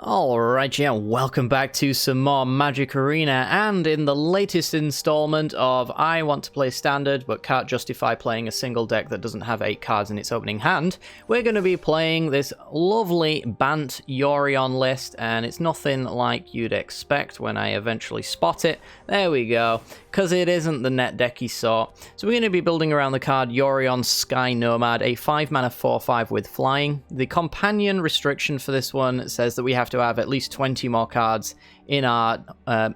Alright, yeah, welcome back to some more Magic Arena, and in the latest installment of I want to play Standard but can't justify playing a single deck that doesn't have 8 cards in its opening hand, we're going to be playing this lovely Bant Yorion list, and it's nothing like you'd expect when I eventually spot it. There we go, because it isn't the net decky sort. So we're going to be building around the card Yorion Sky Nomad, a 5-mana 4/5 with flying. The companion restriction for this one says that we have to have at least 20 more cards in our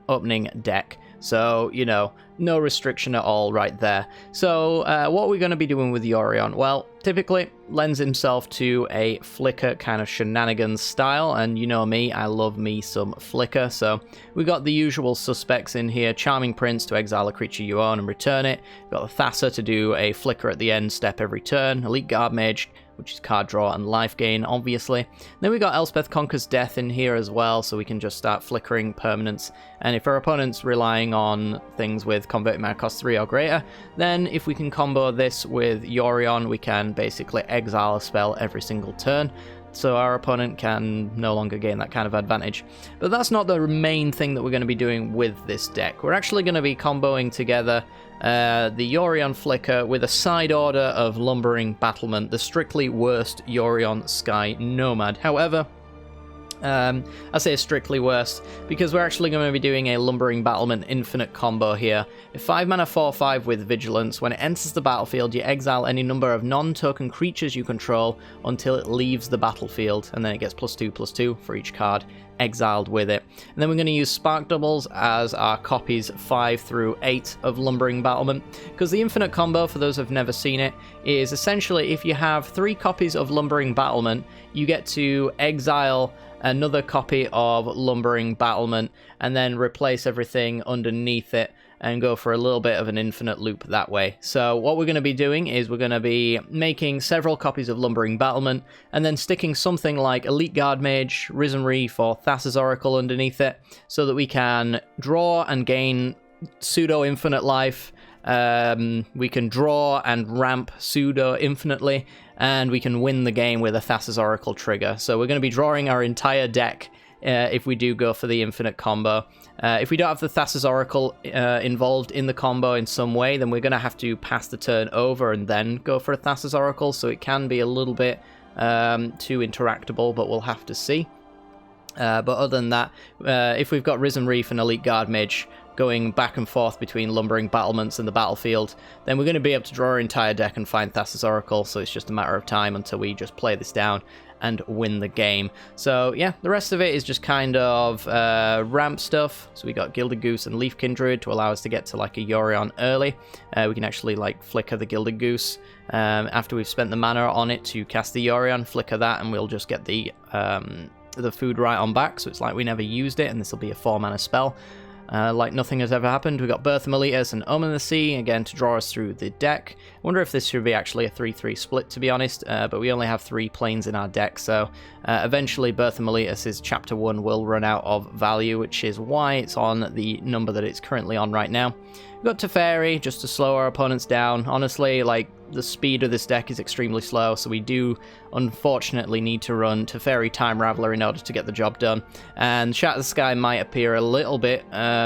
opening deck. So, you know, no restriction at all right there. So, what are we going to be doing with Yorion? Well, typically lends himself to a flicker kind of shenanigans style, and you know me, I love me some flicker. So, we got the usual suspects in here: Charming Prince to exile a creature you own and return it. We've got the Thasser to do a flicker at the end, step every turn. Elite Guard Mage, which is card draw and life gain, obviously. Then we got Elspeth Conquers Death in here as well, so we can just start flickering permanents. And if our opponent's relying on things with converted mana cost 3 or greater, then if we can combo this with Yorion, we can basically exile a spell every single turn, so our opponent can no longer gain that kind of advantage. But that's not the main thing that we're going to be doing with this deck. We're actually going to be comboing together the Yorion Flicker with a side order of Lumbering Battlement, the strictly worst Yorion Sky Nomad. However, I say strictly worst because we're actually going to be doing a Lumbering Battlement Infinite combo here. A 5-mana 4/5 with Vigilance. When it enters the battlefield, you exile any number of non-token creatures you control until it leaves the battlefield, and then it gets +2/+2 for each card exiled with it. And then we're going to use Spark Doubles as our copies 5 through 8 of Lumbering Battlement, because the Infinite combo, for those who've never seen it, is essentially if you have 3 copies of Lumbering Battlement, you get to exile another copy of Lumbering Battlement and then replace everything underneath it and go for a little bit of an infinite loop that way. So what we're going to be doing is we're going to be making several copies of Lumbering Battlement and then sticking something like Elite Guard Mage, Risen Reef, or Thassa's Oracle underneath it, so that we can draw and gain pseudo-infinite life. We can draw and ramp pseudo-infinitely, and we can win the game with a Thassa's Oracle trigger. So we're going to be drawing our entire deck if we do go for the infinite combo. If we don't have the Thassa's Oracle involved in the combo in some way, then we're going to have to pass the turn over and then go for a Thassa's Oracle, so it can be a little bit too interactable, but we'll have to see. But other than that, if we've got Risen Reef and Elite Guard Mage going back and forth between Lumbering Battlements and the battlefield, then we're going to be able to draw our entire deck and find Thassa's Oracle, so it's just a matter of time until we just play this down and win the game. So yeah, the rest of it is just kind of ramp stuff. So we got Gilded Goose and Leaf Kindred to allow us to get to like a Yorion early. We can actually like flicker the Gilded Goose after we've spent the mana on it to cast the Yorion, flicker that, and we'll just get the food right on back, so it's like we never used it, and this will be a 4-mana spell. Like nothing has ever happened. We've got Birth Meletus and Omen of the Sea, again, to draw us through the deck. I wonder if this should be actually a 3/3 split, to be honest, but we only have 3 planes in our deck, so eventually Birth Meletus's Chapter 1 will run out of value, which is why it's on the number that it's currently on right now. We've got Teferi, just to slow our opponents down. Honestly, like, the speed of this deck is extremely slow, so we do unfortunately need to run Teferi Time Raveler in order to get the job done. And Shatter the Sky might appear a little bit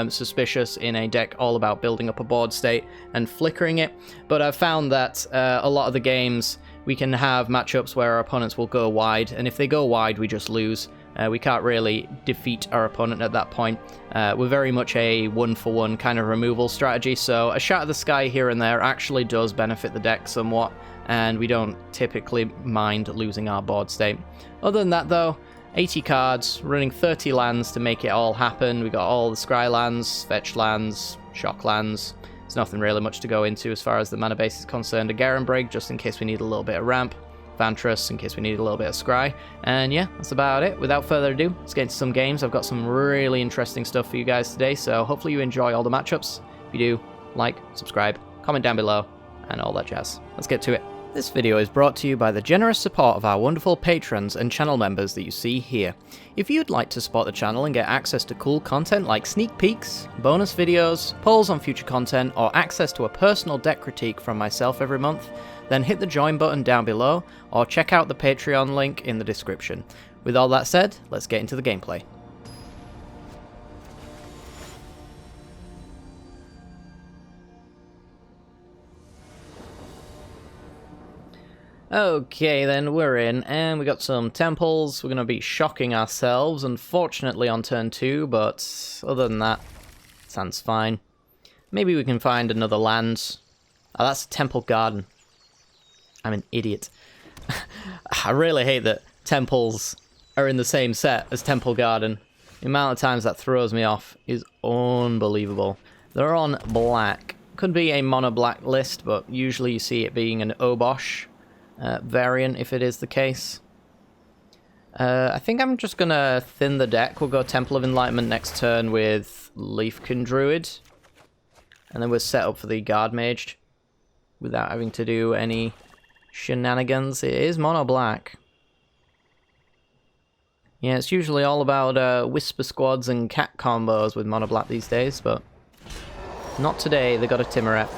suspicious in a deck all about building up a board state and flickering it, but I've found that a lot of the games we can have matchups where our opponents will go wide, and if they go wide, we just lose. We can't really defeat our opponent at that point. We're very much a one-for-one kind of removal strategy, so a Shatter the Sky here and there actually does benefit the deck somewhat, and we don't typically mind losing our board state. Other than that, though, 80 cards, running 30 lands to make it all happen. We got all the Scry lands, Fetch lands, Shock lands. There's nothing really much to go into as far as the mana base is concerned. A Garenbrig, just in case we need a little bit of ramp. Vantress, in case we need a little bit of Scry. And yeah, that's about it. Without further ado, let's get into some games. I've got some really interesting stuff for you guys today, so hopefully you enjoy all the matchups. If you do, like, subscribe, comment down below, and all that jazz. Let's get to it. This video is brought to you by the generous support of our wonderful patrons and channel members that you see here. If you'd like to support the channel and get access to cool content like sneak peeks, bonus videos, polls on future content, or access to a personal deck critique from myself every month, then hit the join button down below, or check out the Patreon link in the description. With all that said, let's get into the gameplay. Okay, then we're in, and we got some temples. We're going to be shocking ourselves, unfortunately, on turn 2, but other than that, sounds fine. Maybe we can find another land. Oh, that's a temple garden. I'm an idiot. I really hate that temples are in the same set as temple garden. The amount of times that throws me off is unbelievable. They're on black. Could be a mono black list, but usually you see it being an Obosh variant if it is the case. I think I'm just gonna thin the deck. We'll go Temple of Enlightenment next turn with Leafkin Druid. And then we're set up for the Guard Mage without having to do any shenanigans. It is mono black. Yeah, it's usually all about Whisper Squads and Cat combos with mono black these days, but not today. They got a Timuret.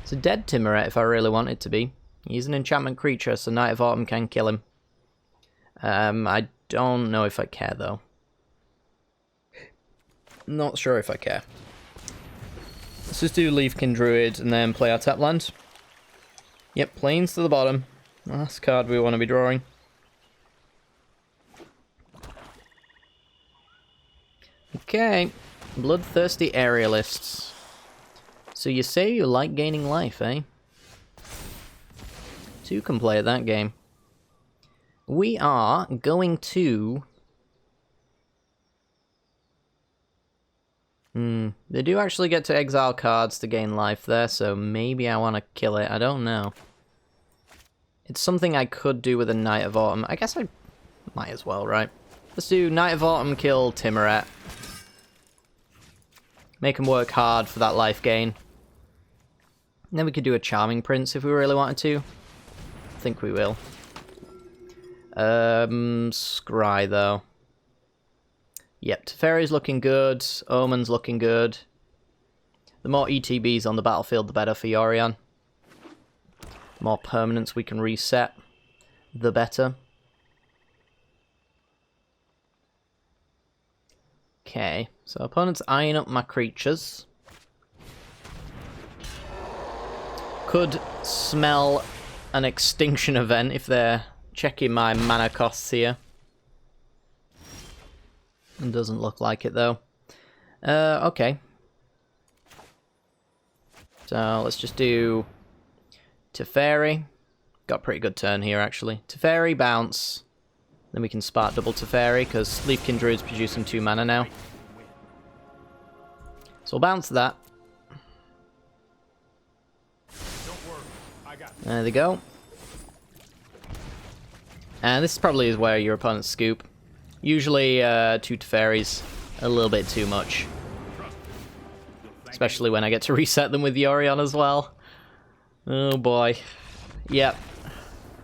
It's a dead Timuret if I really want it to be. He's an enchantment creature, so Knight of Autumn can kill him. I don't know if I care, though. Not sure if I care. Let's just do Leafkin Druid and then play our tap land. Yep, plains to the bottom. Last card we want to be drawing. Okay. Bloodthirsty Aerialists. So you say you like gaining life, eh? Two can play at that game. We are going to... They do actually get to exile cards to gain life there, so maybe I want to kill it. I don't know. It's something I could do with a Knight of Autumn. I guess I might as well, right? Let's do Knight of Autumn, kill Timuret. Make him work hard for that life gain. And then we could do a Charming Prince if we really wanted to. I think we will. Scry, though. Yep, Teferi's looking good. Omen's looking good. The more ETBs on the battlefield, the better for Yorion. The more permanents we can reset, the better. Okay, so opponent's eyeing up my creatures. Could smell an extinction event if they're checking my mana costs here. It doesn't look like it, though. Okay. So, let's just do Teferi. Got a pretty good turn here, actually. Teferi, bounce. Then we can spark double Teferi, because Leafkin Druid's producing 2 mana now. So we'll bounce that. There they go. And this probably is where your opponent's scoop. Usually 2 Teferis, a little bit too much. Especially when I get to reset them with Yorion as well. Oh boy. Yep.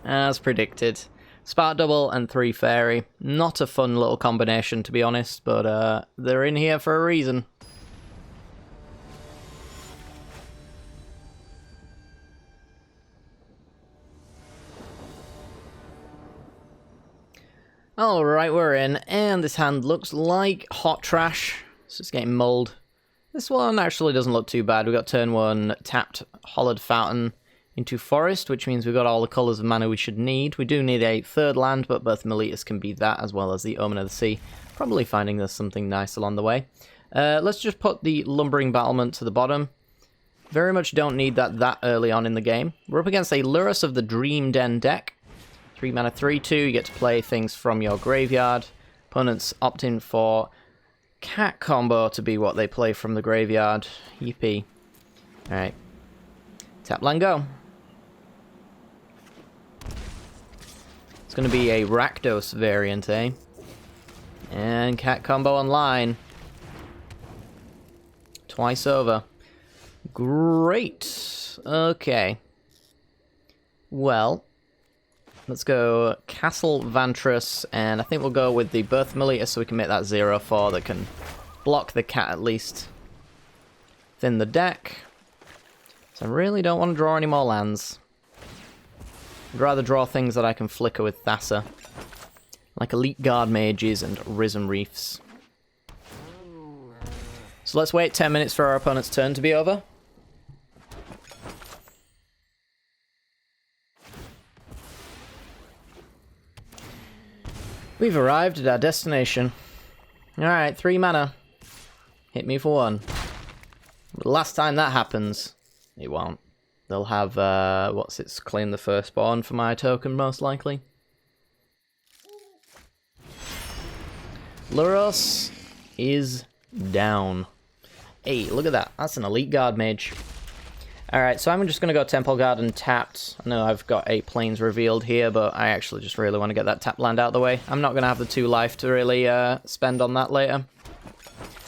As predicted. Spark double and 3 fairy. Not a fun little combination, to be honest, but they're in here for a reason. Alright, we're in, and this hand looks like hot trash. It's just getting mulled. This one actually doesn't look too bad. We got turn 1 tapped Hollowed Fountain into Forest, which means we've got all the colours of mana we should need. We do need a 3rd land, but Birth Meletus can be that, as well as the Omen of the Sea. Probably finding there's something nice along the way. Let's just put the Lumbering Battlement to the bottom. Very much don't need that early on in the game. We're up against a Lurrus of the Dream Den deck. 3 mana, 3/2, you get to play things from your graveyard. Opponents opt in for Cat combo to be what they play from the graveyard. Yippee. Alright. Tap land go. It's going to be a Rakdos variant, eh? And Cat combo online. Twice over. Great. Okay. Well, let's go Castle Vantress, and I think we'll go with the Birth Meletus so we can make that 0/4 that can block the cat at least. Thin the deck. So I really don't want to draw any more lands. I'd rather draw things that I can flicker with Thassa. like elite guard mages and risen reefs. So let's wait 10 minutes for our opponent's turn to be over. We've arrived at our destination. Alright, 3 mana. Hit me for 1. But the last time that happens, it won't. They'll have, claim the firstborn for my token, most likely. Luros is down. Hey, look at that. That's an elite guard mage. Alright, so I'm just going to go Temple Guard and tapped. I know I've got 8 planes revealed here, but I actually just really want to get that tap land out of the way. I'm not going to have the 2 life to really spend on that later.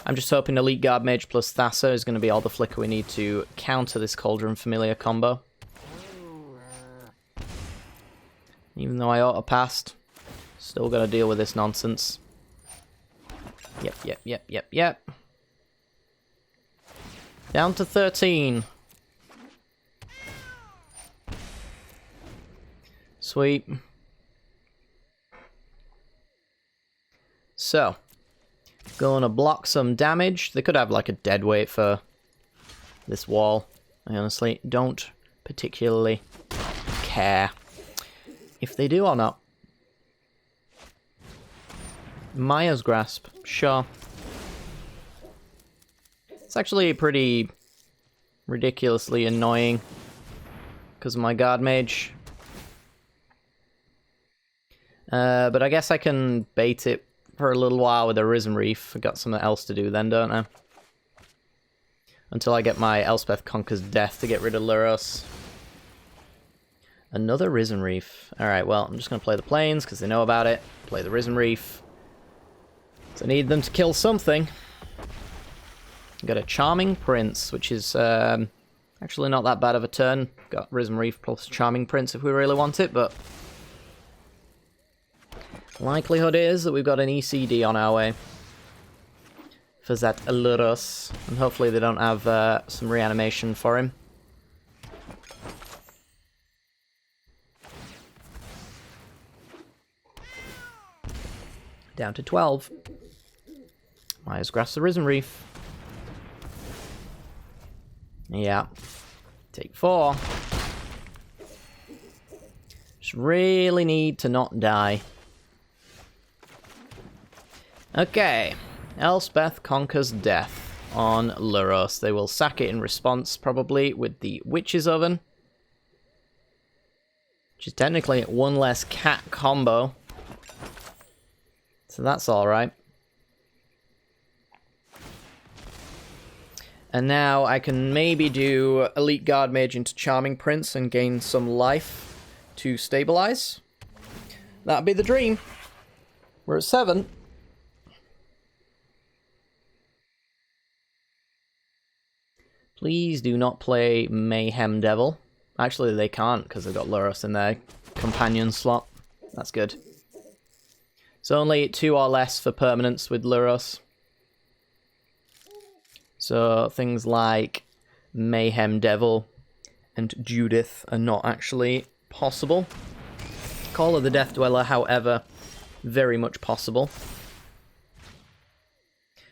I'm just hoping Elite Guard Mage plus Thassa is going to be all the flicker we need to counter this Cauldron Familiar combo. Even though I auto-passed, still got to deal with this nonsense. Yep. Down to 13. Sweet. So, gonna block some damage. They could have like a dead weight for this wall. I honestly don't particularly care if they do or not. Maya's Grasp, sure. It's actually pretty ridiculously annoying because of my Guard Mage. But I guess I can bait it for a little while with a Risen Reef. I've got something else to do then, don't I? Until I get my Elspeth Conquers Death to get rid of Luros. Another Risen Reef. Alright, well, I'm just going to play the planes because they know about it. Play the Risen Reef. So I need them to kill something. Got a Charming Prince, which is actually not that bad of a turn. Got Risen Reef plus Charming Prince if we really want it, but likelihood is that we've got an ECD on our way for that Luros, and hopefully they don't have some reanimation for him. Down to 12. Maya's Grasp the Risen Reef. Yeah. Take 4. Just really need to not die. Okay. Elspeth Conquers Death on Luros. They will sack it in response, probably, with the Witch's Oven. Which is technically 1 less cat combo. So that's alright. And now I can maybe do Elite Guard Mage into Charming Prince and gain some life to stabilize. That'd be the dream. We're at 7. Please do not play Mayhem Devil. Actually, they can't because they've got Luros in their companion slot. That's good. It's only 2 or less for permanents with Luros. So things like Mayhem Devil and Judith are not actually possible. Call of the Death Dweller, however, very much possible.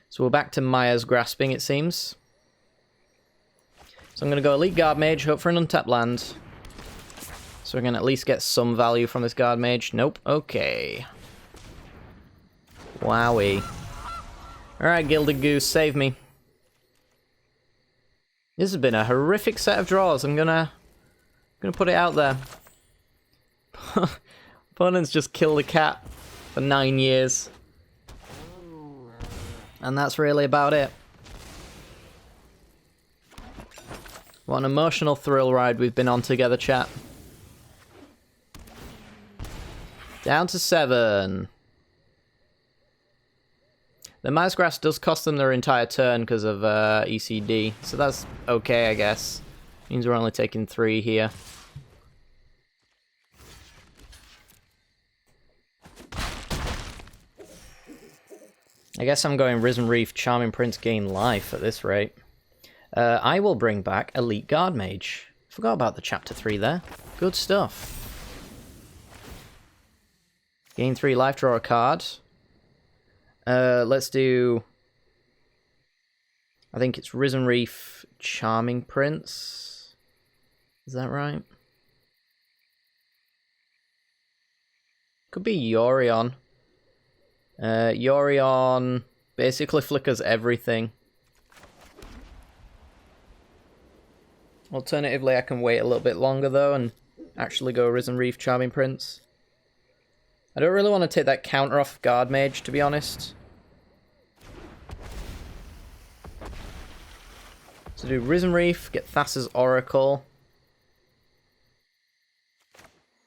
So we're back to Maya's Grasping, it seems. So I'm going to go Elite Guard Mage, hope for an untapped land. So we're going to at least get some value from this Guard Mage. Nope, okay. Wowee. Alright, Gilded Goose, save me. This has been a horrific set of draws. I'm gonna put it out there. Opponents just killed a cat for 9 years. And that's really about it. What an emotional thrill ride we've been on together, chat. Down to 7. The Maya's Grasp does cost them their entire turn because of ECD, so that's okay, I guess. Means we're only taking 3 here. I guess I'm going Risen Reef, Charming Prince, gain life at this rate. I will bring back Elite Guard Mage. Forgot about the Chapter 3 there. Good stuff. Gain 3 life, draw a card. Let's do... I think it's Risen Reef, Charming Prince. Is that right? Could be Yorion. Yorion basically flickers everything. Alternatively, I can wait a little bit longer though and actually go Risen Reef, Charming Prince. I don't really want to take that counter off Guard Mage, to be honest. So do Risen Reef, get Thassa's Oracle.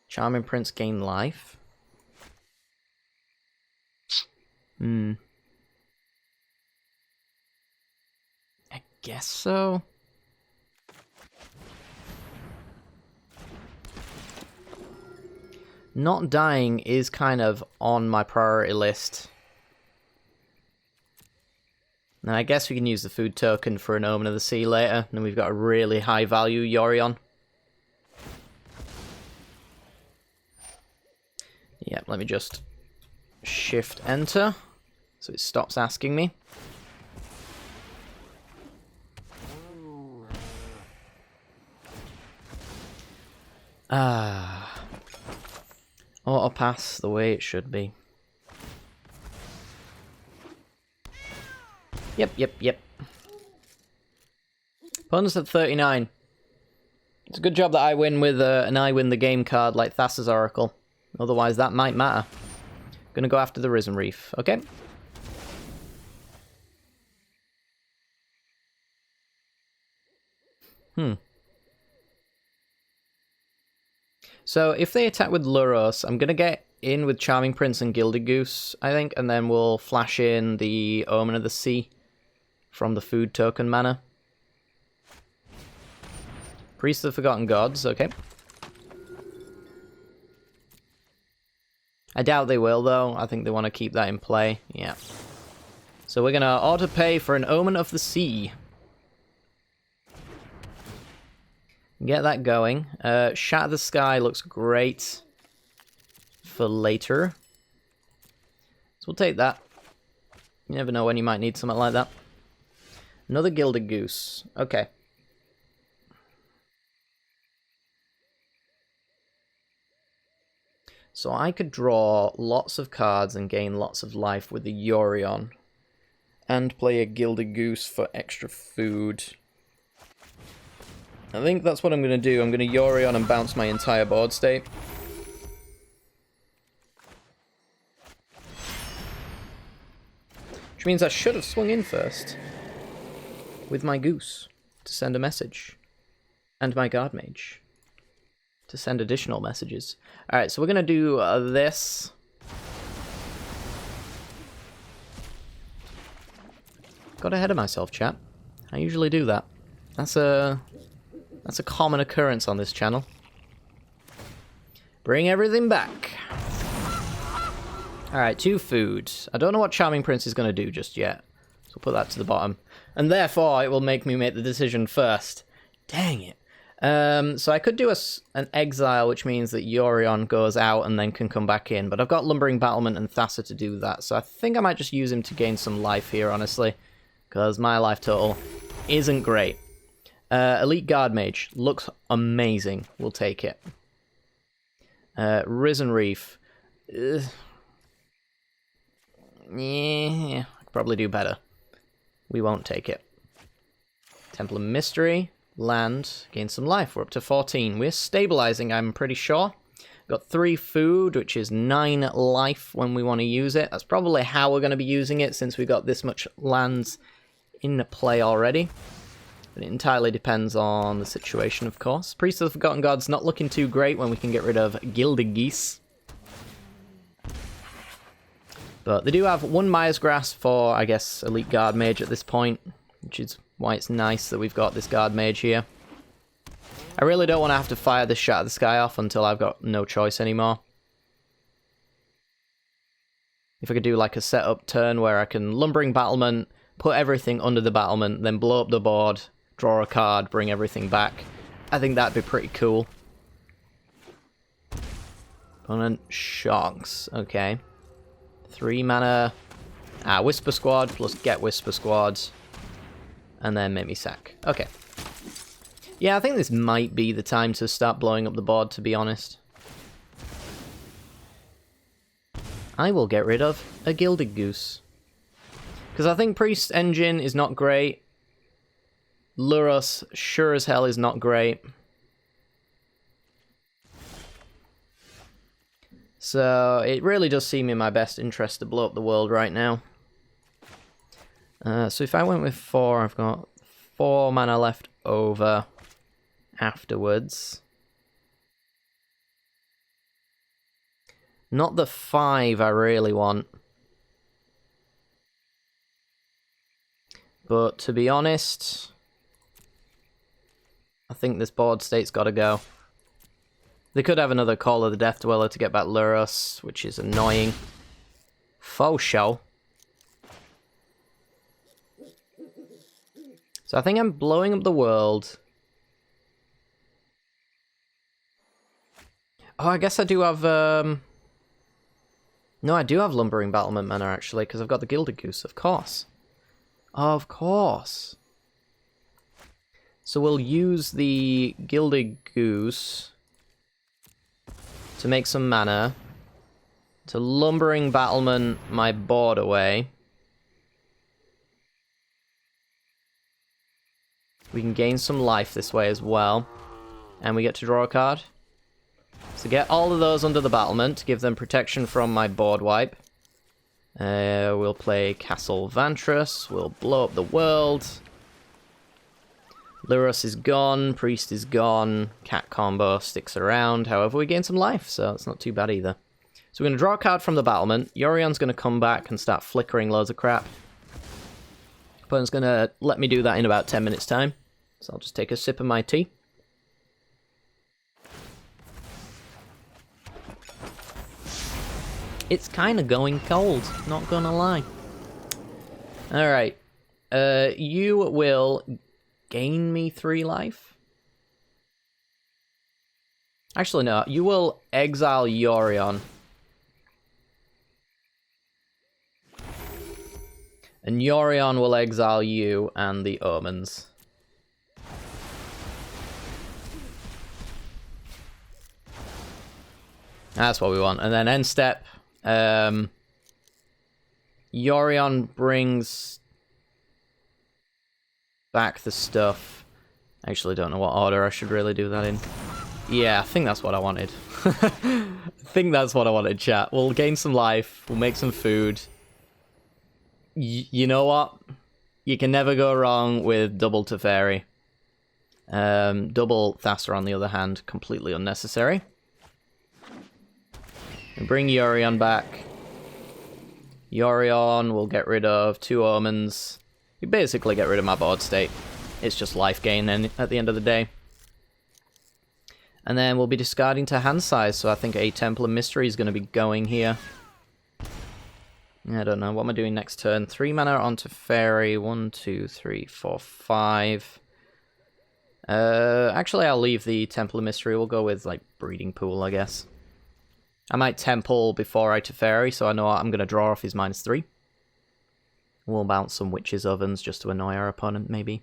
Charming Prince, gain life. I guess so. Not dying is kind of on my priority list. And I guess we can use the food token for an Omen of the Sea later. And then we've got a really high value Yorion. Yep, let me just shift enter. So it stops asking me. Auto pass the way it should be. Yep. Opponent's at 39. It's a good job that I win with an I win the game card like Thassa's Oracle. Otherwise that might matter. Gonna go after the Risen Reef, okay? So if they attack with Luros, I'm gonna get in with Charming Prince and Gilded Goose, I think, and then we'll flash in the Omen of the Sea from the food token mana. Priest of the Forgotten Gods, okay. I doubt they will, though. I think they want to keep that in play. Yeah. So we're going to auto-pay for an Omen of the Sea. Get that going. Shatter the Sky looks great for later. So we'll take that. You never know when you might need something like that. Another Gilded Goose. Okay. So I could draw lots of cards and gain lots of life with the Yorion. And play a Gilded Goose for extra food. I think that's what I'm going to do. I'm going to Yorion and bounce my entire board state. Which means I should have swung in first. With my Goose to send a message. And my Guard Mage to send additional messages. Alright, so we're going to do this. Got ahead of myself, chat. I usually do that. That's a common occurrence on this channel. Bring everything back. Alright, 2 food. I don't know what Charming Prince is going to do just yet. So we'll put that to the bottom. And therefore, it will make me make the decision first. Dang it. So I could do an exile, which means that Yorion goes out and then can come back in. But I've got Lumbering Battlement and Thassa to do that. So I think I might just use him to gain some life here, honestly. Because my life total isn't great. Elite Guard Mage. Looks amazing. We'll take it. Risen Reef. Yeah, I could probably do better. We won't take it. Temple of Mystery. Land. Gain some life. We're up to 14. We're stabilizing, I'm pretty sure. Got 3 food, which is 9 life when we want to use it. That's probably how we're going to be using it, since we got this much lands in play already. But it entirely depends on the situation, of course. Priest of the Forgotten Gods not looking too great when we can get rid of Gilded Geese. But they do have 1 Maya's Grasp for, I guess, Elite Guard Mage at this point, which is why it's nice that we've got this Guard Mage here. I really don't want to have to fire this Shatter the Sky off until I've got no choice anymore. If I could do like a setup turn where I can Lumbering Battlement, put everything under the battlement, then blow up the board, draw a card, bring everything back. I think that'd be pretty cool. Opponent shocks. Okay. 3 mana. Whisper Squad plus get Whisper Squads. And then make me sack. Okay. Yeah, I think this might be the time to start blowing up the board, to be honest. I will get rid of a Gilded Goose. Because I think Priest Engine is not great. Luros sure as hell is not great. So it really does seem in my best interest to blow up the world right now. So if I went with 4, I've got 4 mana left over afterwards. Not the 5 I really want. But to be honest, I think this board state's got to go. They could have another Call of the Death Dweller to get back Luros, which is annoying. Faux show. So I think I'm blowing up the world. Oh, I guess I do have... No, I do have Lumbering Battlement mana, actually, because I've got the Gilded Goose, of course. Of course. So we'll use the Gilded Goose to make some mana, to Lumbering Battlement my board away. We can gain some life this way as well. And we get to draw a card. So get all of those under the battlement to give them protection from my board wipe. We'll play Castle Vantress. We'll blow up the world. Luros is gone. Priest is gone. Cat combo sticks around. However, we gain some life, so it's not too bad either. So we're going to draw a card from the battlement. Yorion's going to come back and start flickering loads of crap. Opponent's going to let me do that in about 10 minutes' time. So I'll just take a sip of my tea. It's kind of going cold, not gonna lie. Alright. You will gain me 3 life. Actually, no. You will exile Yorion. And Yorion will exile you and the Omens. That's what we want. And then end step. Yorion brings back the stuff. I actually don't know what order I should really do that in. Yeah, I think that's what I wanted. I think that's what I wanted, chat. We'll gain some life. We'll make some food. You know what? You can never go wrong with double Teferi. Double Thasser, on the other hand, completely unnecessary. And bring Yorion back. Yorion will get rid of 2 Omens. You basically get rid of my board state. It's just life gain then at the end of the day. And then we'll be discarding to hand size, so I think a Temple of Mystery is going to be going here. I don't know. What am I doing next turn? 3 mana onto Fairy. 1, 2, 3, 4, 5. Actually, I'll leave the Temple of Mystery. We'll go with, like, Breeding Pool, I guess. I might Temple before I Teferi, so I know I'm going to draw off his -3. We'll bounce some Witch's Ovens just to annoy our opponent, maybe.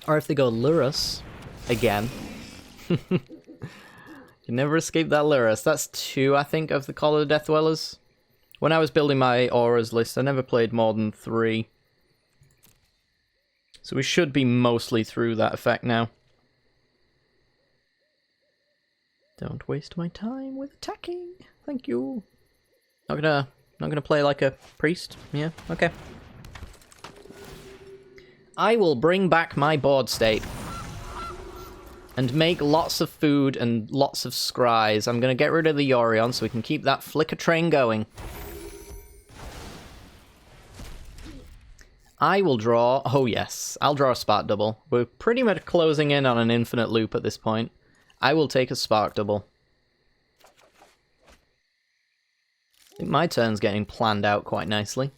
Or if they go Luros again. You never escape that Luros. That's 2, I think, of the Call of the Death Dwellers. When I was building my Auras list, I never played more than 3. So we should be mostly through that effect now. Don't waste my time with attacking. Thank you. Not gonna play like a priest. Yeah, okay. I will bring back my board state. And make lots of food and lots of scries. I'm gonna get rid of the Yorion so we can keep that flicker train going. I will draw... Oh yes, I'll draw a Spark Double. We're pretty much closing in on an infinite loop at this point. I will take a Spark Double. I think my turn's getting planned out quite nicely.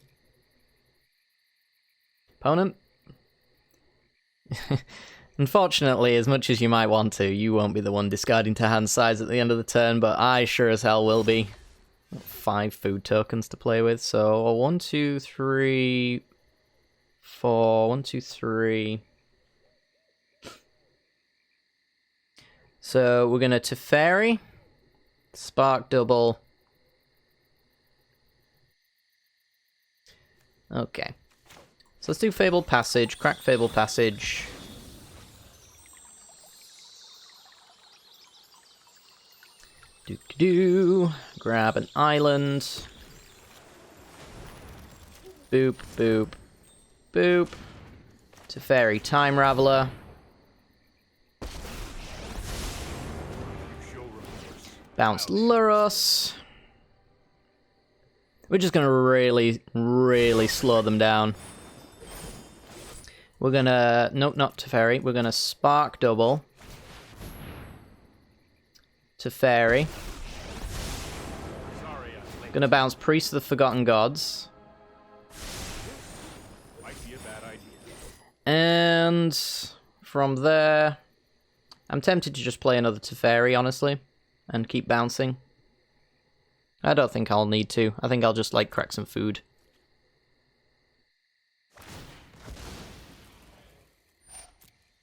Opponent? Unfortunately, as much as you might want to, you won't be the one discarding to hand size at the end of the turn, but I sure as hell will be. 5 food tokens to play with, so 1, 2, 3, 4, 1, 2, 3. So we're gonna Teferi, Spark Double. Okay. So let's do Fabled Passage, crack Fabled Passage. Do-do-do. Grab an island. Boop, boop, boop. Teferi Time Raveler. Bounce Luros. We're just gonna really, really slow them down. We're gonna... Nope, not Teferi. We're gonna Spark Double. Teferi. Gonna bounce Priest of the Forgotten Gods. And from there, I'm tempted to just play another Teferi, honestly, and keep bouncing. I don't think I'll need to. I think I'll just, like, crack some food.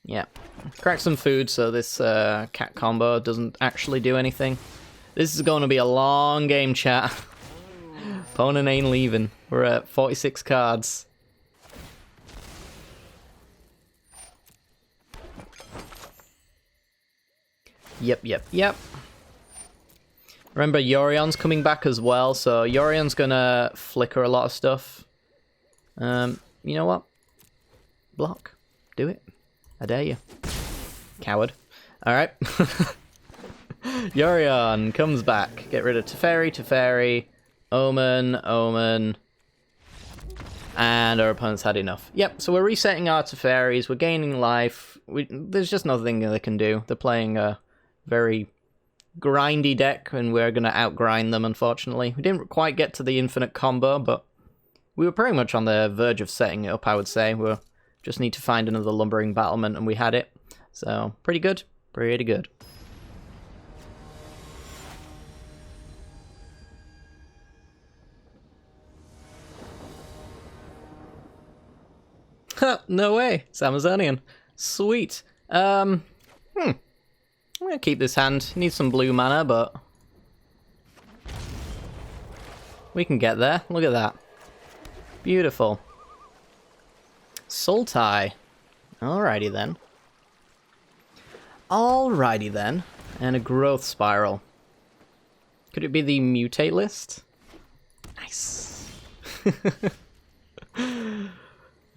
Yeah. Crack some food so this cat combo doesn't actually do anything. This is going to be a long game, chat. Opponent ain't leaving. We're at 46 cards. Yep, yep, yep. Remember, Yorion's coming back as well, so Yorion's gonna flicker a lot of stuff. You know what? Block. Do it. I dare you. Coward. Alright. Yorion comes back. Get rid of Teferi, Teferi, Omen, Omen. And our opponent's had enough. Yep, so we're resetting our Teferis, we're gaining life. There's just nothing they can do. They're playing a very grindy deck, and we're going to outgrind them, unfortunately. We didn't quite get to the infinite combo, but we were pretty much on the verge of setting it up, I would say. We just need to find another Lumbering Battlement, and we had it. So, pretty good. Pretty good. Ha! No way! It's Amazonian. Sweet. I'm gonna keep this hand. Need some blue mana, but we can get there. Look at that. Beautiful. Sultai. Alrighty then. Alrighty then. And a growth spiral. Could it be the mutate list? Nice.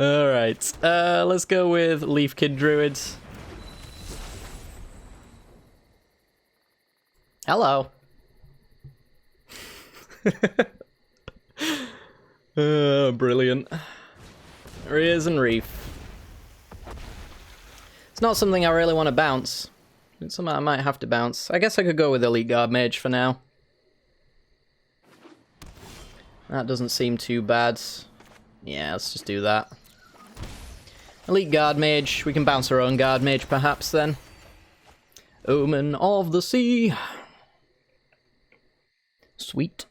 Alright. Let's go with Leaf Kid Druids. Hello. Brilliant. Rears and Reef. It's not something I really want to bounce. It's something I might have to bounce. I guess I could go with Elite Guard Mage for now. That doesn't seem too bad. Yeah, let's just do that. Elite Guard Mage. We can bounce our own Guard Mage perhaps then. Omen of the Sea. Sweet.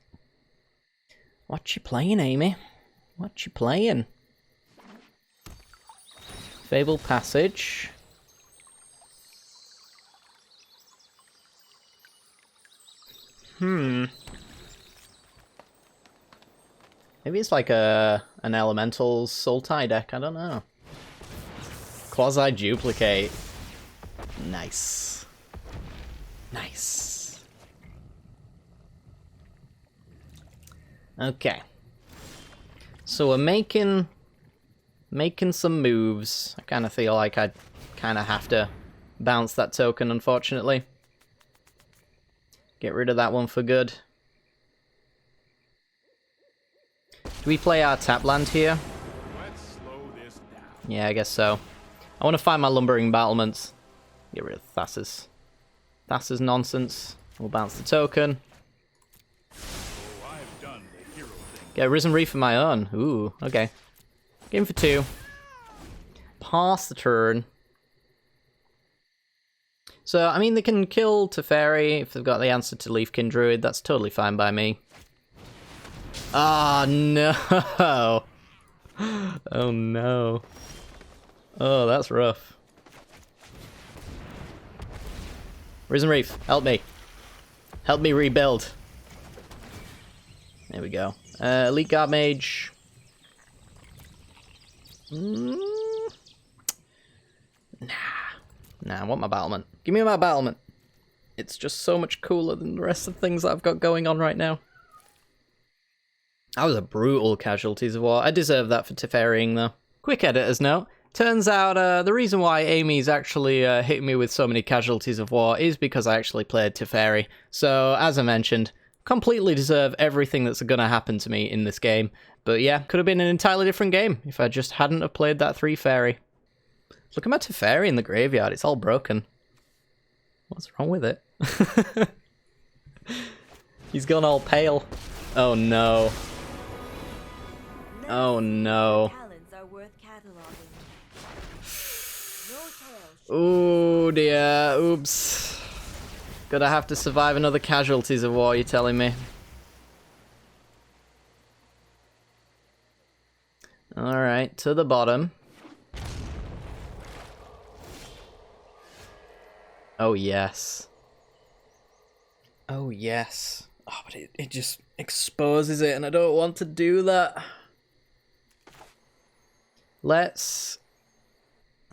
What you playing, Amy? What you playing? Fabled Passage. Maybe it's like an elemental Sultai deck, I don't know. Quasi-duplicate. Nice. Nice. Okay. So we're making some moves. I kind of feel like I kind of have to bounce that token, unfortunately. Get rid of that one for good. Do we play our tap land here? Let's slow this down. Yeah, I guess so. I want to find my Lumbering Battlements. Get rid of Thassa's. Thassa's nonsense. We'll bounce the token. Oh, I've done the hero thing. Get Risen Reef of my own. Ooh, okay. Game for 2. Pass the turn. So, I mean, they can kill Teferi if they've got the answer to Leafkin Druid. That's totally fine by me. Ah, no! Oh, no. Oh, that's rough. Risen Reef, help me. Help me rebuild. There we go. Elite Guard Mage. Nah, I want my battlement. Give me my battlement. It's just so much cooler than the rest of the things that I've got going on right now. That was a brutal Casualties of War. I deserve that for Teferiing, though. Quick editor's note. Turns out the reason why Amy's actually hitting me with so many Casualties of War is because I actually played Teferi. So, as I mentioned, completely deserve everything that's going to happen to me in this game. But yeah, could have been an entirely different game if I just hadn't have played that 3 fairy. Look at my Teferi in the graveyard, it's all broken. What's wrong with it? He's gone all pale. Oh no. Oh no. Oh dear, oops. Gonna have to survive another Casualties of War, you're telling me. Alright, to the bottom. Oh yes. Oh yes. Oh, but it just exposes it and I don't want to do that. Let's... I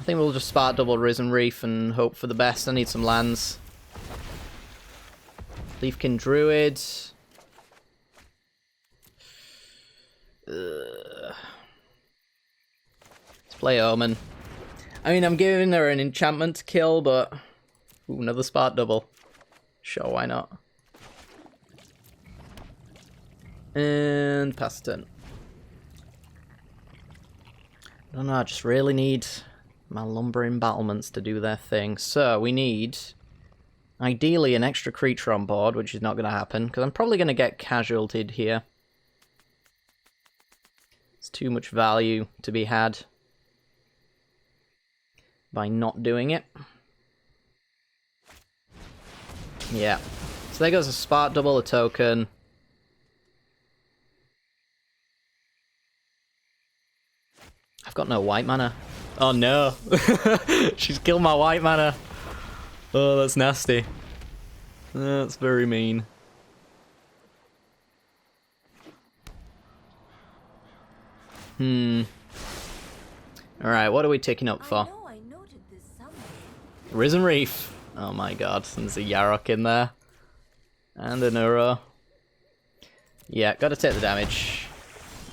think we'll just Spark Double Risen Reef and hope for the best. I need some lands. Leafkin Druid. Let's play Omen. I mean, I'm giving her an enchantment to kill, but... Ooh, another Spark Double. Sure, why not? And pass turn. I don't know, I just really need my lumbering battlements to do their thing. So, we need... Ideally, an extra creature on board, which is not going to happen, because I'm probably going to get casualtied here. It's too much value to be had by not doing it. Yeah. So there goes a Spark Double, a token. I've got no white mana. Oh no! She's killed my white mana. Oh, that's nasty. That's very mean. Alright, what are we taking up for? Risen Reef. Oh my god, there's a Yarok in there. And a Neuro. Yeah, gotta take the damage.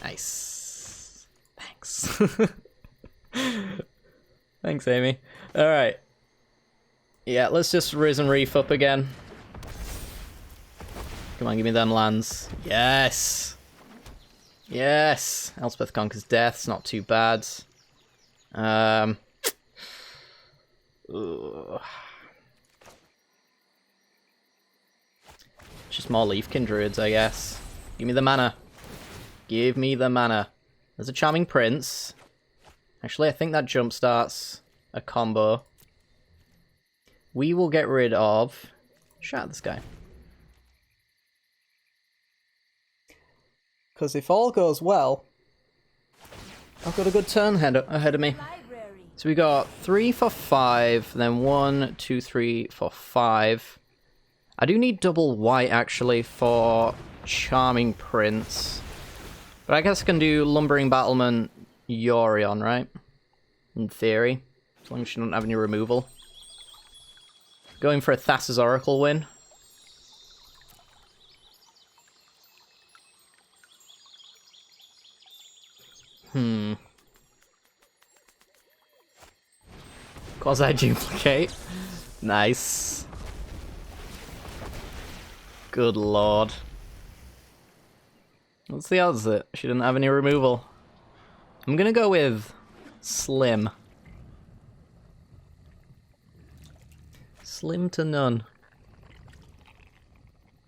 Nice. Thanks. Thanks, Amy. Alright. Yeah, let's just Risen Reef up again. Come on, give me them lands. Yes! Yes! Elspeth Conquers Death's not too bad. Just more Leafkin Druids, I guess. Give me the mana. Give me the mana. There's a Charming Prince. Actually, I think that jumpstarts a combo. We will get rid of... Shout at this guy. Because if all goes well, I've got a good turn ahead of me. So we got 3 for 5, then 1, 2, 3 for 5. I do need double white, actually, for Charming Prince. But I guess I can do Lumbering Battlement Yorion, right? In theory. As long as she doesn't have any removal. Going for a Thassa's Oracle win. Quasi-duplicate. Nice. Good lord. What's the odds that she didn't have any removal? I'm gonna go with slim. Slim to none.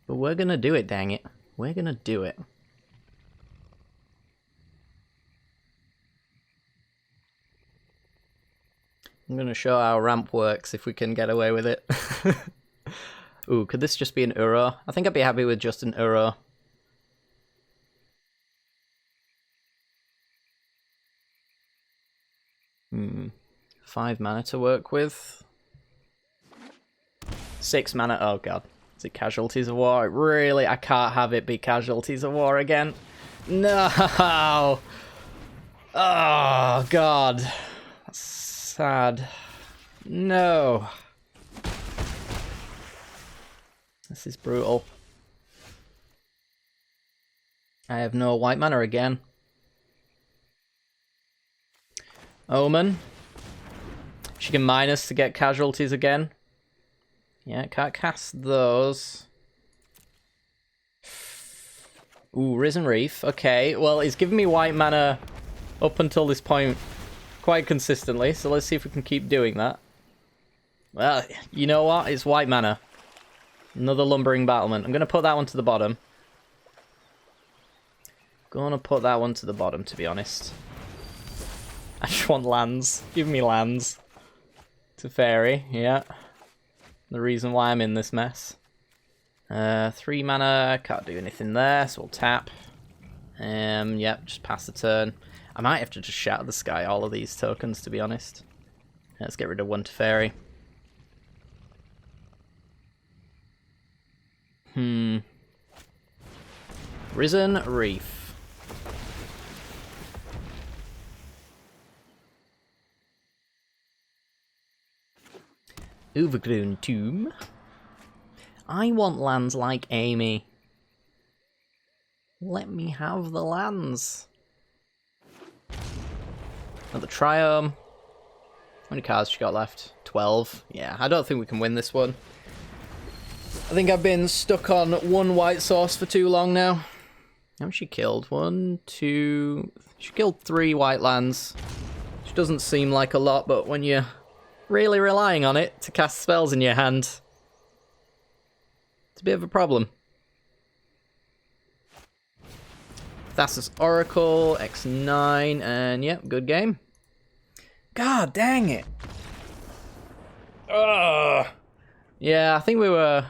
But we're gonna do it, dang it. We're gonna do it. I'm going to show how ramp works if we can get away with it. Ooh, could this just be an Uro? I think I'd be happy with just an Uro. Hmm. 5 mana to work with. 6 mana. Oh god. Is it Casualties of War? Really? I can't have it be Casualties of War again. No! Oh god. That's sad. No. This is brutal. I have no white mana again. Omen. She can minus to get casualties again. Yeah, can't cast those. Ooh, Risen Reef. Okay, well, he's giving me white mana up until this point quite consistently, so let's see if we can keep doing that. Well, you know what? It's white mana. Another Lumbering Battlement. I'm going to put that one to the bottom. Gonna put that one to the bottom, to be honest. I just want lands. Give me lands. To Fairy, yeah. The reason why I'm in this mess. 3 mana, can't do anything there, so we'll tap. Yep, just pass the turn. I might have to just shatter the sky all of these tokens, to be honest. Let's get rid of 1 to Fairy. Risen Reef. Overgrown Tomb. I want lands like Amy. Let me have the lands. Another Triome. How many cards she got left? 12. Yeah, I don't think we can win this one. I think I've been stuck on 1 white source for too long now. How many she killed? 1, 2... She killed 3 white lands. Which doesn't seem like a lot, but when you're really relying on it to cast spells in your hand, it's a bit of a problem. Thassa's Oracle, X9, and yep, good game. God dang it. Ugh. Yeah, I think we were...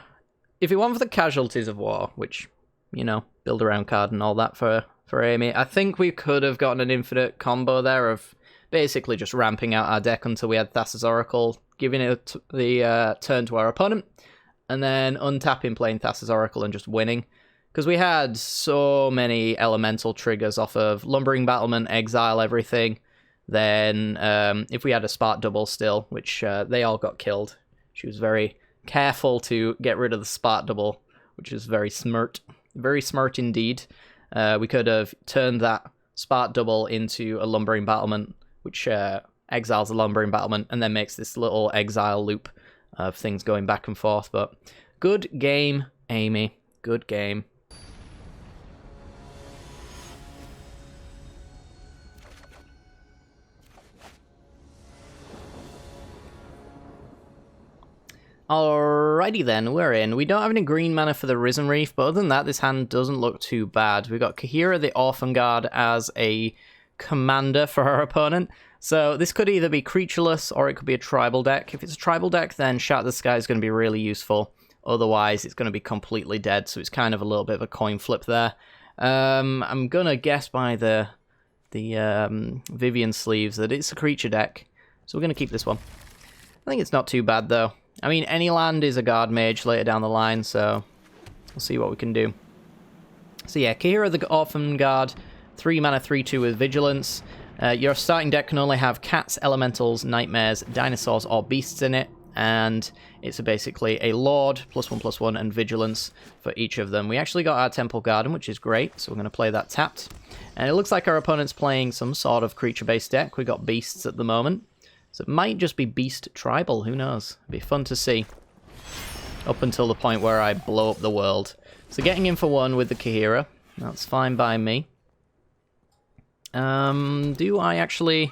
If it weren't for the Casualties of War, which, you know, build around card and all that for Amy, I think we could have gotten an infinite combo there of basically just ramping out our deck until we had Thassa's Oracle, giving it the turn to our opponent, and then untapping, playing Thassa's Oracle, and just winning. Because we had so many elemental triggers off of Lumbering Battlement, Exile, everything. Then if we had a Spark Double still, which they all got killed, she was very careful to get rid of the Spark Double, which is very smart. Very smart indeed. We could have turned that Spark Double into a Lumbering Battlement, which exiles a Lumbering Battlement, and then makes this little exile loop of things going back and forth. But good game, Amy. Good game. Alrighty then, we're in. We don't have any green mana for the Risen Reef, but other than that, this hand doesn't look too bad. We've got Kahira the Orphan Guard as a commander for our opponent. So this could either be creatureless or it could be a tribal deck. If it's a tribal deck, then Shatter the Sky is going to be really useful. Otherwise, it's going to be completely dead, so it's kind of a little bit of a coin flip there. I'm going to guess by the Vivian sleeves that it's a creature deck, so we're going to keep this one. I think it's not too bad, though. I mean, any land is a guard mage later down the line, so we'll see what we can do. So yeah, Kahira the Orphan Guard, 3 mana, 3/2 with Vigilance. Your starting deck can only have cats, elementals, nightmares, dinosaurs, or beasts in it, and it's basically a Lord, +1/+1, and Vigilance for each of them. We actually got our Temple Garden, which is great, so we're going to play that tapped. And it looks like our opponent's playing some sort of creature-based deck. We got beasts at the moment. So it might just be Beast Tribal, who knows? It'd be fun to see. Up until the point where I blow up the world. So getting in for 1 with the Kahira, that's fine by me. Do I actually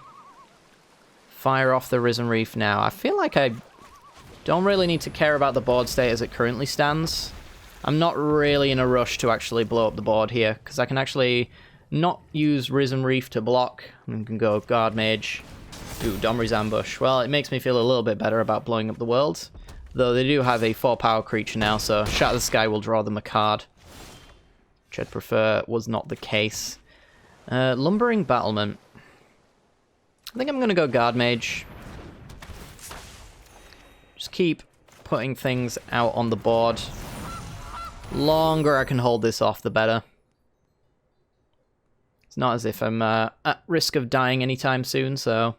fire off the Risen Reef now? I feel like I don't really need to care about the board state as it currently stands. I'm not really in a rush to actually blow up the board here, because I can actually not use Risen Reef to block. I can go Guard Mage. Ooh, Domri's Ambush. Well, it makes me feel a little bit better about blowing up the world. Though they do have a 4-power creature now, so Shatter the Sky will draw them a card. Which I'd prefer was not the case. Lumbering Battlement. I think I'm going to go Guard Mage. Just keep putting things out on the board. Longer I can hold this off, the better. It's not as if I'm at risk of dying anytime soon, so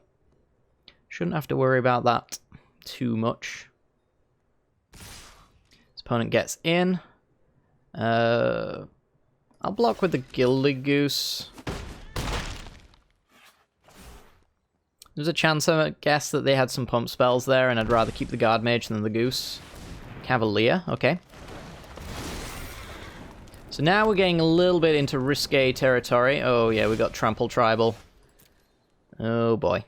shouldn't have to worry about that too much. This opponent gets in. I'll block with the Gilded Goose. There's a chance, I guess, that they had some pump spells there, and I'd rather keep the Guard Mage than the Goose. Cavalier, okay. So now we're getting a little bit into risque territory. Oh yeah, we got Trample Tribal. Oh boy.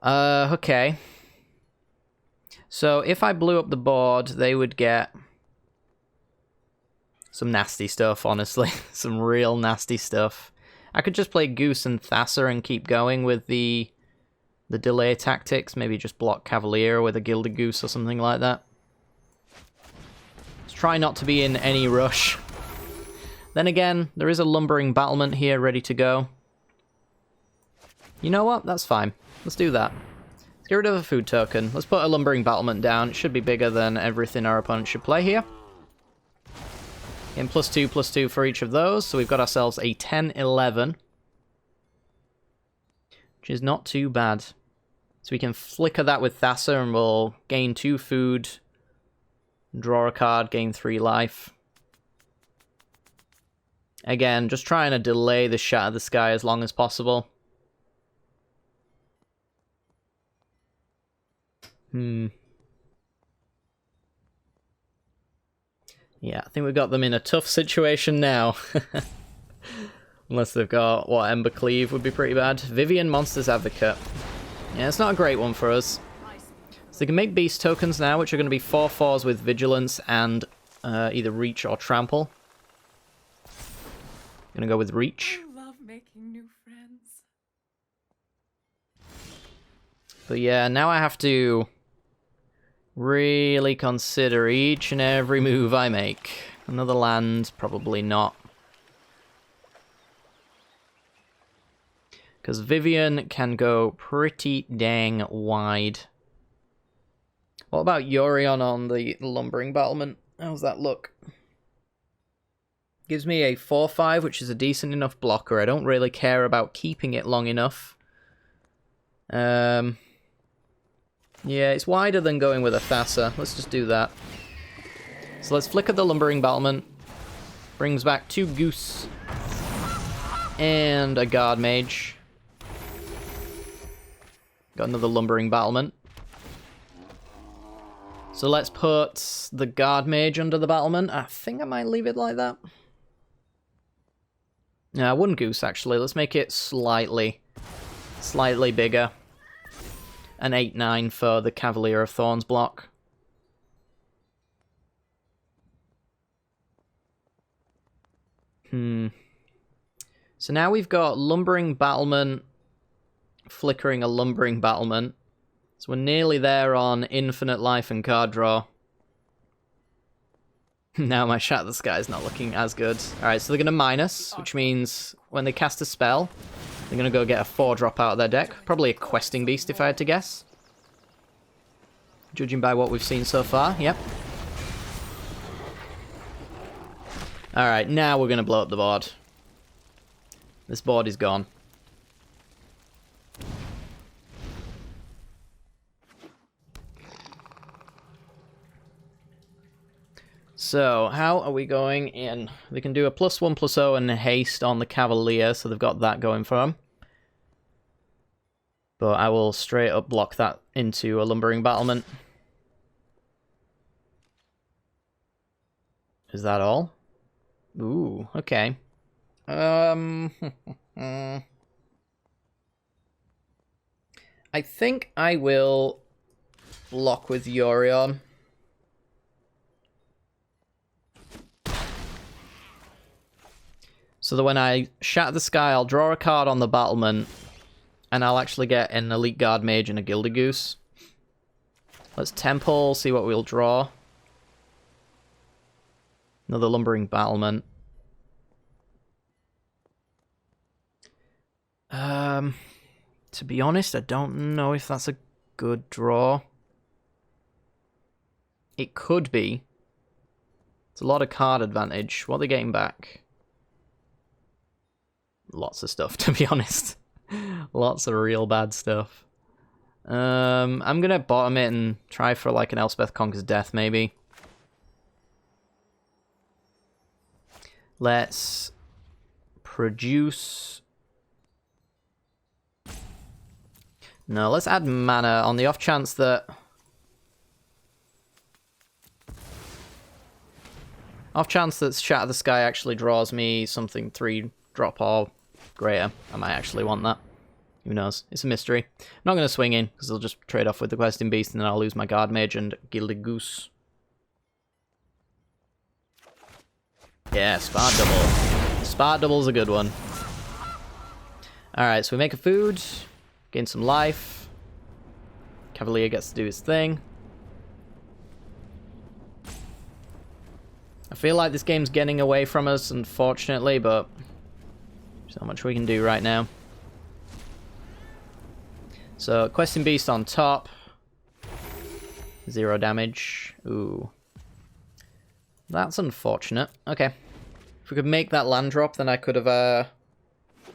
Okay. So if I blew up the board, they would get some nasty stuff, honestly. Some real nasty stuff. I could just play Goose and Thasser and keep going with the delay tactics. Maybe just block Cavalier with a Gilded Goose or something like that. Let's try not to be in any rush. Then again, there is a Lumbering Battlement here ready to go. You know what? That's fine. Let's do that. Let's get rid of a food token. Let's put a Lumbering Battlement down. It should be bigger than everything our opponent should play here. And +2/+2 for each of those, so we've got ourselves a 10-11. Which is not too bad. So we can flicker that with Thasser and we'll gain 2 food, draw a card, gain 3 life. Again, just trying to delay the Shatter the Sky as long as possible. Yeah, I think we've got them in a tough situation now. Unless they've got, what, Ember Cleave would be pretty bad. Vivian, Monster's Advocate. Yeah, it's not a great one for us. So they can make Beast tokens now, which are going to be 4/4s with Vigilance and either Reach or Trample. Gonna go with Reach. I love making new friends. But yeah, now I have to really consider each and every move I make. Another land, probably not. Because Vivian can go pretty dang wide. What about Yorion on the Lumbering Battlement? How's that look? Gives me a 4/5, which is a decent enough blocker. I don't really care about keeping it long enough. Yeah, it's wider than going with a Thasser. Let's just do that. So let's flicker the Lumbering Battlement. Brings back 2 Goose. And a Guard Mage. Got another Lumbering Battlement. So let's put the Guard Mage under the Battlement. I think I might leave it like that. No, 1 Goose, actually. Let's make it slightly bigger. An 8/9 for the Cavalier of Thorns block. So now we've got Lumbering Battlement, flickering a Lumbering Battlement. So we're nearly there on infinite life and card draw. Now my Shatter the Sky is not looking as good. Alright, so they're going to minus, which means when they cast a spell, they're going to go get a 4-drop out of their deck. Probably a Questing Beast, if I had to guess. Judging by what we've seen so far, yep. Alright, now we're going to blow up the board. This board is gone. So, how are we going in? They can do a +1/+0 and a haste on the Cavalier, so they've got that going for them. But I will straight up block that into a Lumbering Battlement. Is that all? Ooh, okay. I think I will block with Yorion. So that when I Shatter the Sky, I'll draw a card on the Battlement, and I'll actually get an Elite Guard Mage and a Gilded Goose. Let's Temple, see what we'll draw. Another Lumbering Battlement. To be honest, I don't know if that's a good draw. It could be. It's a lot of card advantage. What are they getting back? Lots of stuff, to be honest. Lots of real bad stuff. I'm gonna bottom it and try for like an Elspeth Conquers Death, maybe. Let's produce... No, let's add mana on the off chance that... Off chance that Shatter the Sky actually draws me something 3-drop or greater. I might actually want that. Who knows? It's a mystery. I'm not going to swing in, because I'll just trade off with the Questing Beast, and then I'll lose my Guard Mage and Gilded Goose. Yeah, Spark Double. Spark Double's a good one. Alright, so we make a food, gain some life. Cavalier gets to do his thing. I feel like this game's getting away from us, unfortunately, but there's not much we can do right now. So, Questing Beast on top. 0 damage. Ooh. That's unfortunate. Okay. If we could make that land drop, then I could have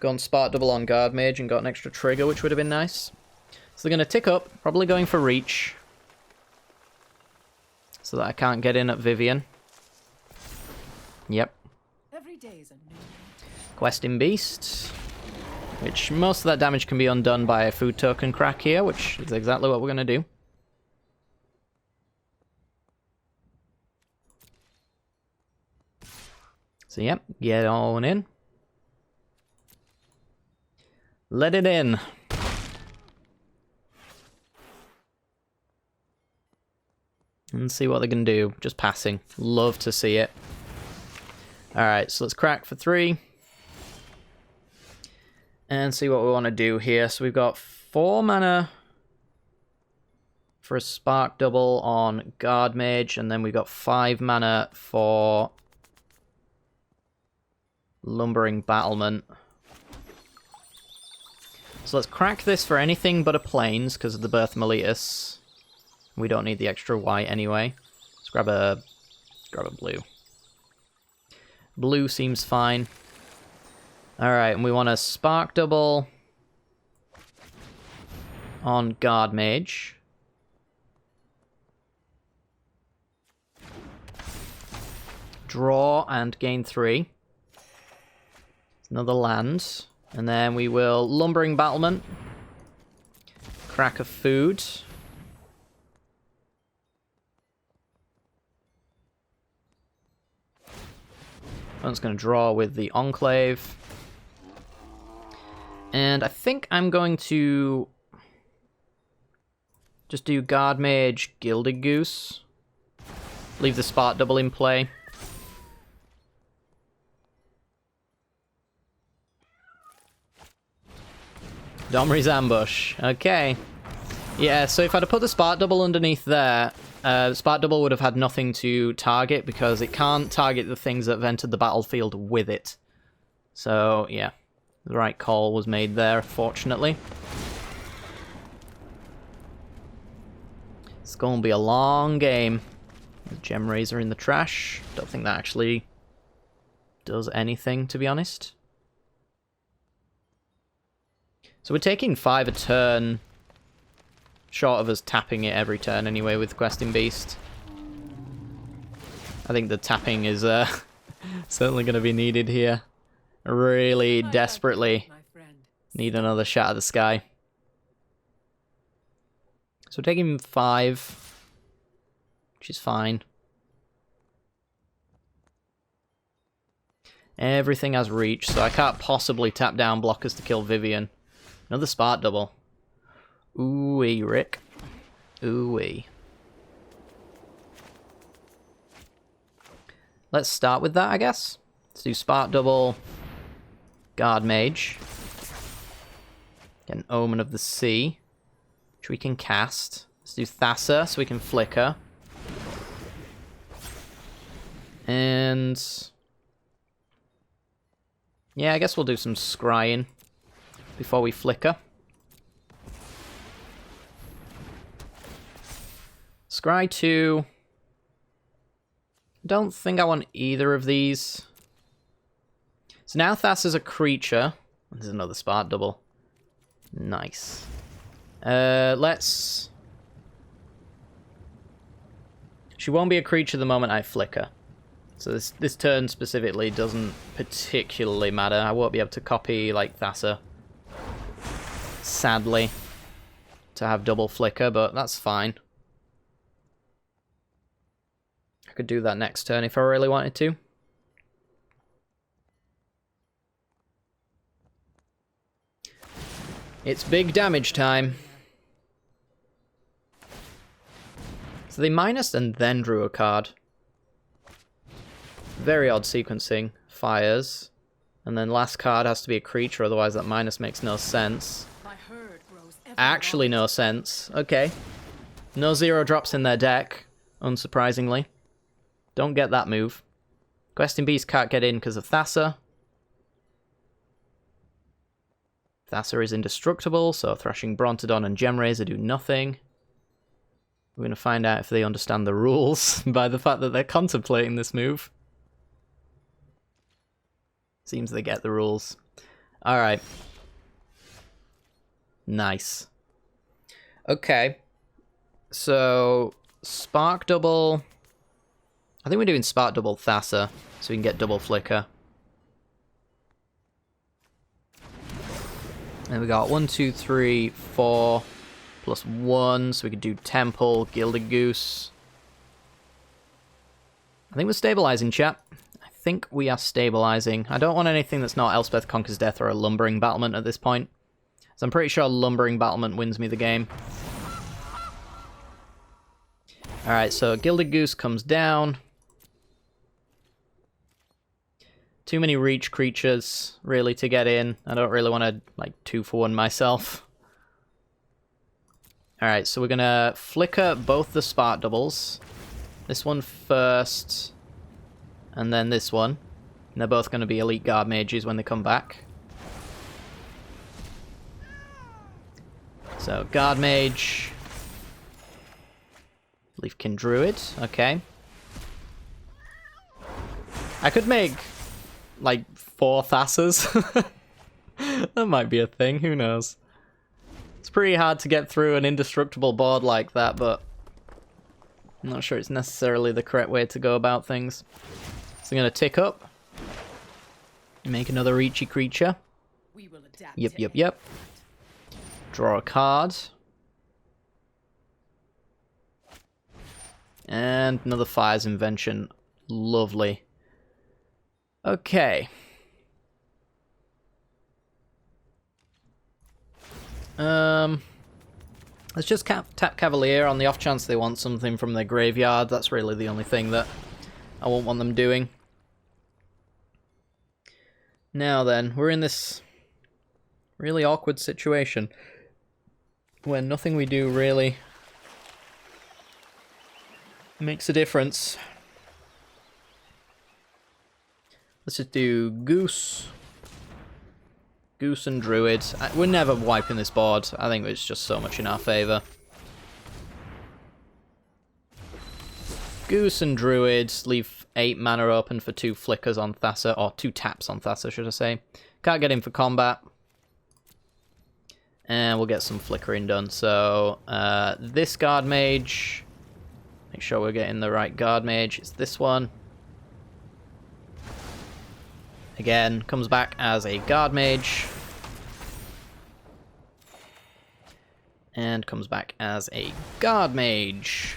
gone Spark Double on Guard Mage and got an extra trigger, which would have been nice. So they're going to tick up, probably going for Reach. So that I can't get in at Vivian. Yep. Every day is a new Questing Beast. Which most of that damage can be undone by a food token crack here, which is exactly what we're going to do. So yep, get on in. Let it in. And see what they can do. Just passing. Love to see it. Alright, so let's crack for 3. And see what we want to do here. So we've got 4 mana for a Spark Double on Guard Mage, and then we've got 5 mana for Lumbering Battlement. So let's crack this for anything but a Plains because of the Birth Meletus. We don't need the extra white anyway. Let's grab a blue. Blue seems fine. Alright, and we want a Spark Double on Guard Mage. Draw and gain 3. Another land. And then we will Lumbering Battlement. Crack of food. I'm just going to draw with the Enclave. And I think I'm going to just do Guard Mage, Gilded Goose. Leave the Spark Double in play. Domri's Ambush. Okay. Yeah, so if I'd have put the Spark Double underneath there, Spark Double would have had nothing to target because it can't target the things that have entered the battlefield with it. So, yeah. The right call was made there, fortunately. It's going to be a long game. The Gem Razor in the trash. Don't think that actually does anything, to be honest. So we're taking 5 a turn, short of us tapping it every turn anyway with Questing Beast. I think the tapping is certainly going to be needed here. Really desperately my friend. need another Shatter the Sky. So we're taking 5, which is fine. Everything has reach, so I can't possibly tap down blockers to kill Vivian. Another Spark Double. Ooh-wee, Rick. Ooh-wee. Let's start with that, I guess. Let's do Spark Double, Guard Mage. Get an Omen of the Sea, which we can cast. Let's do Thassa so we can flicker. And yeah, I guess we'll do some scrying before we flicker. Scry 2. Don't think I want either of these. So now Thassa's a creature. There's another spark double. Nice. Let's... She won't be a creature the moment I flicker. So this turn specifically doesn't particularly matter. I won't be able to copy, like, Thassa. Sadly. To have double flicker, but that's fine. I could do that next turn if I really wanted to. It's big damage time. So they minused and then drew a card. Very odd sequencing. Fires. And then last card has to be a creature, otherwise that minus makes no sense. Actually no sense. Okay. No 0 drops in their deck, unsurprisingly. Don't get that move. Questing Beast can't get in because of Thassa. Thassa is indestructible, so Thrashing Brontodon and Gemrazor do nothing. We're going to find out if they understand the rules by the fact that they're contemplating this move. Seems they get the rules. Alright. Nice. Okay. So, Spark Double... I think we're doing Spark Double Thassa, so we can get double flicker. And we got 1, 2, 3, 4, plus 1, so we could do Temple, Gilded Goose. I think we're stabilizing, chat. I think we are stabilizing. I don't want anything that's not Elspeth Conquers Death or a Lumbering Battlement at this point. So I'm pretty sure Lumbering Battlement wins me the game. Alright, so Gilded Goose comes down. Too many reach creatures, really, to get in. I don't really want to, like, 2-for-1 myself. Alright, so we're going to flicker both the Spark Doubles. This one first, and then this one. And they're both going to be Elite Guard Mages when they come back. So, Guard Mage. Leafkin Druid, okay. I could make... like 4 Thassas. That might be a thing, who knows. It's pretty hard to get through an indestructible board like that, but I'm not sure it's necessarily the correct way to go about things. So I'm going to tick up. Make another reachy creature. We will adapt. Yep. Draw a card. And another Fire's Invention. Lovely. Okay. Let's just tap Cavalier on the off chance they want something from their graveyard. That's really the only thing that I won't want them doing. Now then, we're in this really awkward situation where nothing we do really makes a difference. Let's just do Goose. Goose and Druid. We're never wiping this board. I think it's just so much in our favour. Goose and Druid. Leave 8 mana open for 2 flickers on Thassa. Or 2 taps on Thassa, should I say. Can't get in for combat. And we'll get some flickering done. So, this Guard Mage. Make sure we're getting the right Guard Mage. It's this one. Again, comes back as a Guard Mage. And comes back as a Guard Mage.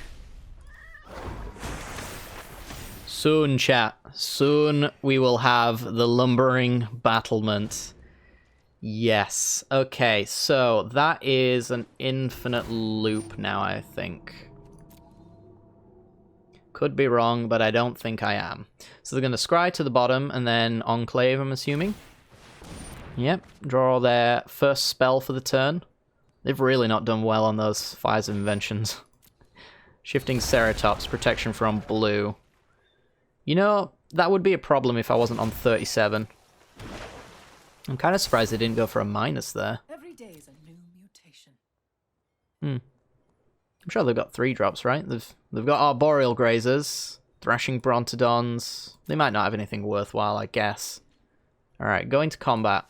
Soon, chat. Soon we will have the Lumbering Battlement. Yes. Okay, so that is an infinite loop now, I think. Could be wrong, but I don't think I am. So they're going to scry to the bottom and then Enclave, I'm assuming. Yep, draw their first spell for the turn. They've really not done well on those Fires of Inventions. Shifting Ceratops, protection from blue. You know, that would be a problem if I wasn't on 37. I'm kind of surprised they didn't go for a minus there. Every day is a new mutation. I'm sure they've got 3 drops, right? They've got Arboreal Grazers, Thrashing Brontodons. They might not have anything worthwhile, I guess. Alright, going to combat.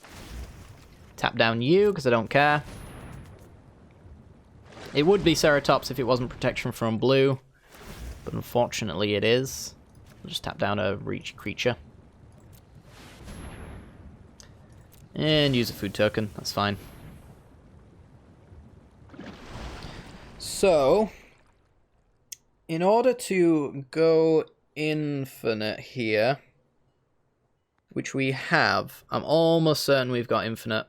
Tap down you, because I don't care. It would be Ceratops if it wasn't protection from blue, but unfortunately it is. I'll just tap down a reach creature. And use a food token, that's fine. So, in order to go infinite here, which we have, I'm almost certain we've got infinite.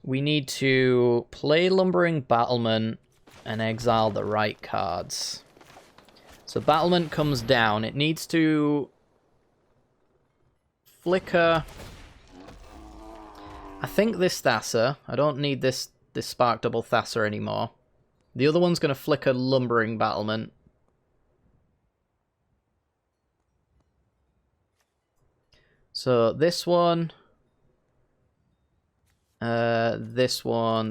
We need to play Lumbering Battlement and exile the right cards. So Battlement comes down. It needs to flicker. I think this Thasser. I don't need this Spark Double Thasser anymore. The other one's going to flicker Lumbering Battlement. So this one... this one.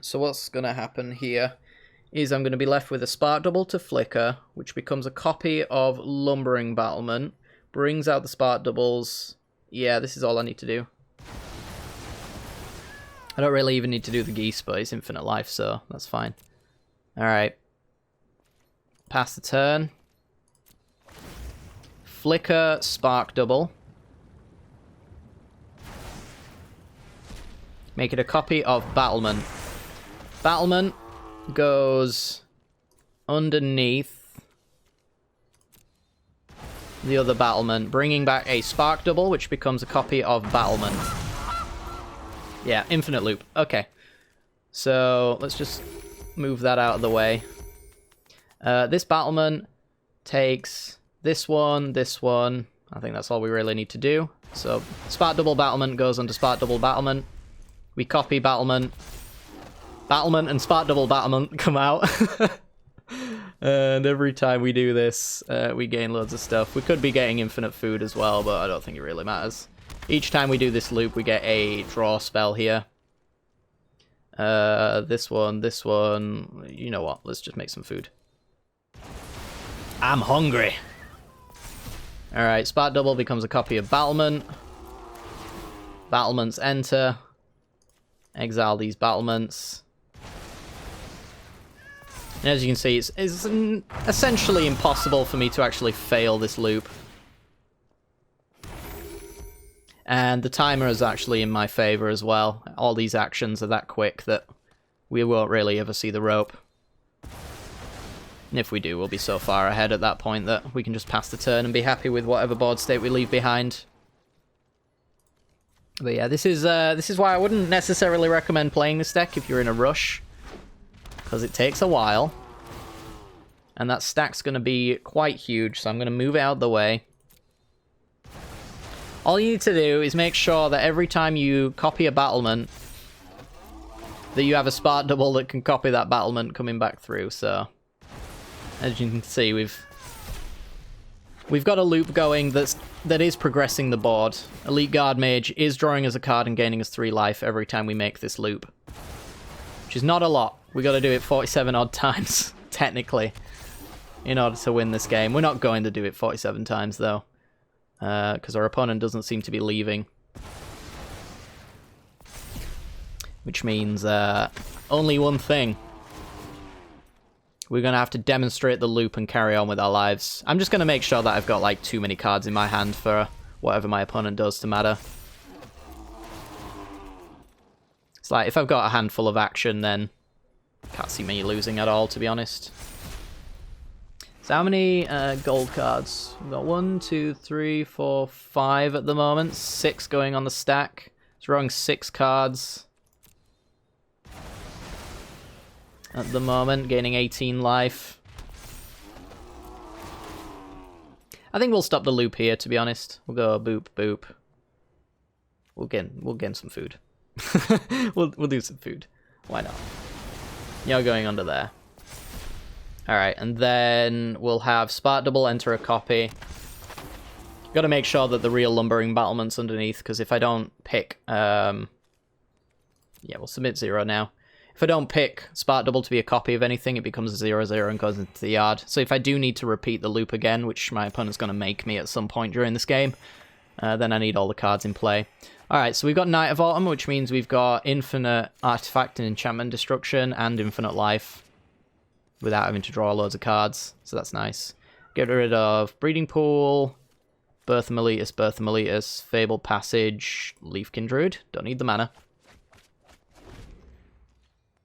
So what's going to happen here is I'm going to be left with a Spark Double to flicker, which becomes a copy of Lumbering Battlement, brings out the Spark Doubles. Yeah, this is all I need to do. I don't really even need to do the Geese, but it's infinite life, so that's fine. Alright. Pass the turn. Flicker, Spark Double. Make it a copy of Battlement. Battlement goes underneath the other Battlement, bringing back a Spark Double, which becomes a copy of Battlement. Yeah, infinite loop. Okay. So, let's just move that out of the way. This Battlement takes this one, this one. I think that's all we really need to do. So, Spark Double Battlement goes under Spark Double Battlement. We copy Battlement. Battlement and Spark Double Battlement come out. And every time we do this, we gain loads of stuff. We could be getting infinite food as well, but I don't think it really matters. Each time we do this loop, we get a draw spell here. This one. You know what? Let's just make some food. I'm hungry. Alright, Spark Double becomes a copy of Battlement. Battlements enter. Exile these Battlements. And as you can see, it's essentially impossible for me to actually fail this loop. And the timer is actually in my favor as well. All these actions are that quick that we won't really ever see the rope. And if we do, we'll be so far ahead at that point that we can just pass the turn and be happy with whatever board state we leave behind. But yeah, this is why I wouldn't necessarily recommend playing this deck if you're in a rush, because it takes a while, and that stack's going to be quite huge, so I'm going to move it out of the way. All you need to do is make sure that every time you copy a Battlement, that you have a Spark Double that can copy that Battlement coming back through, so as you can see, we've got a loop going that is progressing the board. Elite Guard Mage is drawing us a card and gaining us 3 life every time we make this loop, which is not a lot. We got to do it 47 odd times, technically, in order to win this game. We're not going to do it 47 times, though, because our opponent doesn't seem to be leaving. Which means only one thing. We're going to have to demonstrate the loop and carry on with our lives. I'm just going to make sure that I've got, like, too many cards in my hand for whatever my opponent does to matter. It's like, if I've got a handful of action, then can't see me losing at all, to be honest. So how many gold cards? We've got 1, 2, 3, 4, 5 at the moment. 6 going on the stack. Drawing 6 cards at the moment, gaining 18 life. I think we'll stop the loop here, to be honest. We'll go boop, boop. We'll get some food. we'll do some food. Why not? You're going under there. Alright, and then we'll have Spark Double enter a copy. Got to make sure that the real lumbering battlement's underneath, because if I don't pick... yeah, we'll submit 0 now. If I don't pick Spark Double to be a copy of anything, it becomes a 0-0 and goes into the yard. So if I do need to repeat the loop again, which my opponent's going to make me at some point during this game, then I need all the cards in play. Alright, so we've got Night of Autumn, which means we've got infinite artifact and enchantment destruction and infinite life without having to draw loads of cards. So that's nice. Get rid of Breeding Pool, Birth of Meletus, Fabled Passage, Leafkin Druid. Don't need the mana.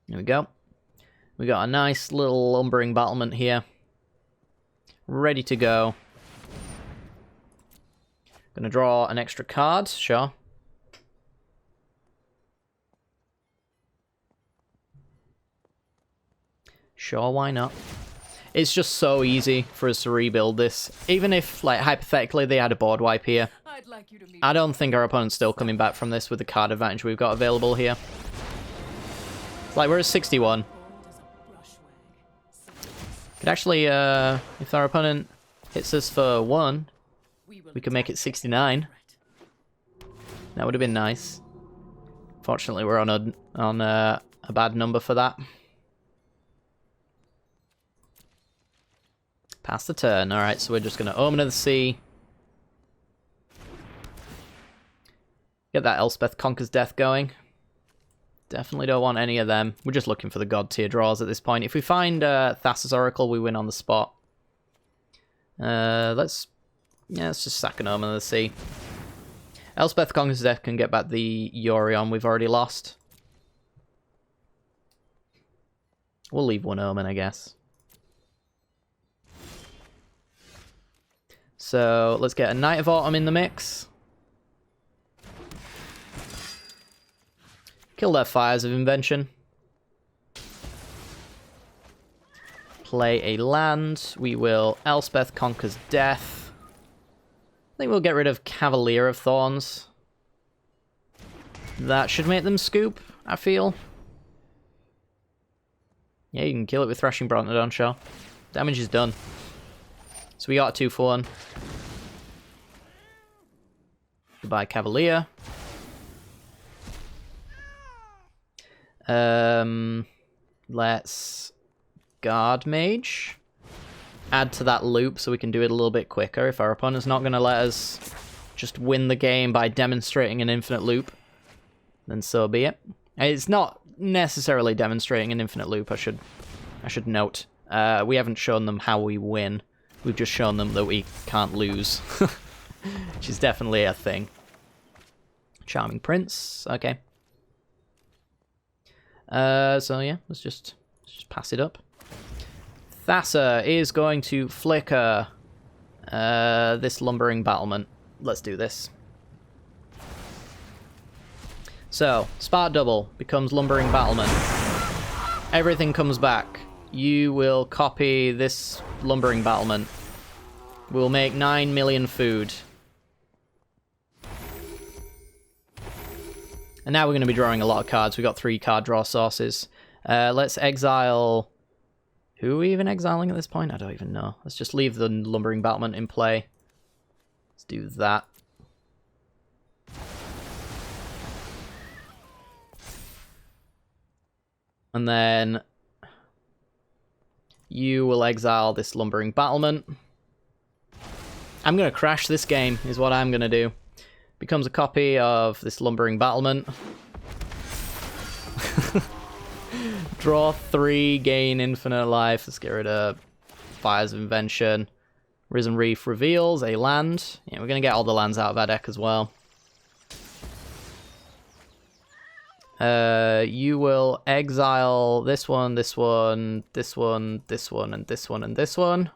There we go. We got a nice little lumbering battlement here. Ready to go. Gonna draw an extra card, sure. Sure, why not? It's just so easy for us to rebuild this. Even if, like, hypothetically they had a board wipe here, I'd like you to meet I don't think our opponent's still coming back from this with the card advantage we've got available here. Like, we're at 61. bold as a brushwag. Could actually, if our opponent hits us for 1, We will we could make it 69. That would have been nice. Fortunately, we're on a bad number for that. Pass the turn. Alright, so we're just going to Omen of the Sea. Get that Elspeth Conquers Death going. Definitely don't want any of them. We're just looking for the God tier draws at this point. If we find Thassa's Oracle, we win on the spot. Let's just sack an Omen of the Sea. Elspeth Conquers Death can get back the Yorion we've already lost. We'll leave one Omen, I guess. So let's get a Night of Autumn in the mix. Kill their Fires of Invention. Play a land. We will Elspeth Conquers Death. I think we'll get rid of Cavalier of Thorns. That should make them scoop, I feel. Yeah, you can kill it with Thrashing Brontodon, sure. Damage is done. So we got a 2-for-1. Goodbye, Cavalier. Let's Guard Mage. Add to that loop so we can do it a little bit quicker. If our opponent's not going to let us just win the game by demonstrating an infinite loop, then so be it. It's not necessarily demonstrating an infinite loop, I should note. We haven't shown them how we win. We've just shown them that we can't lose. Which is definitely a thing. Charming Prince, okay. So yeah, let's just pass it up. Thassa is going to flicker this lumbering battlement. Let's do this. So, Spark Double becomes lumbering battlement. Everything comes back. You will copy this lumbering battlement. We'll make 9 million food. And now we're going to be drawing a lot of cards. We've got 3 card draw sources. Let's exile... Who are we even exiling at this point? I don't even know. Let's just leave the lumbering battlement in play. Let's do that. And then you will exile this lumbering battlement. I'm going to crash this game, is what I'm going to do. Becomes a copy of this lumbering battlement. Draw 3, gain infinite life. Let's get rid of Fires of Invention. Risen Reef reveals a land. Yeah, we're going to get all the lands out of our deck as well. You will exile this one, this one, this one, this one, and this one, and this one.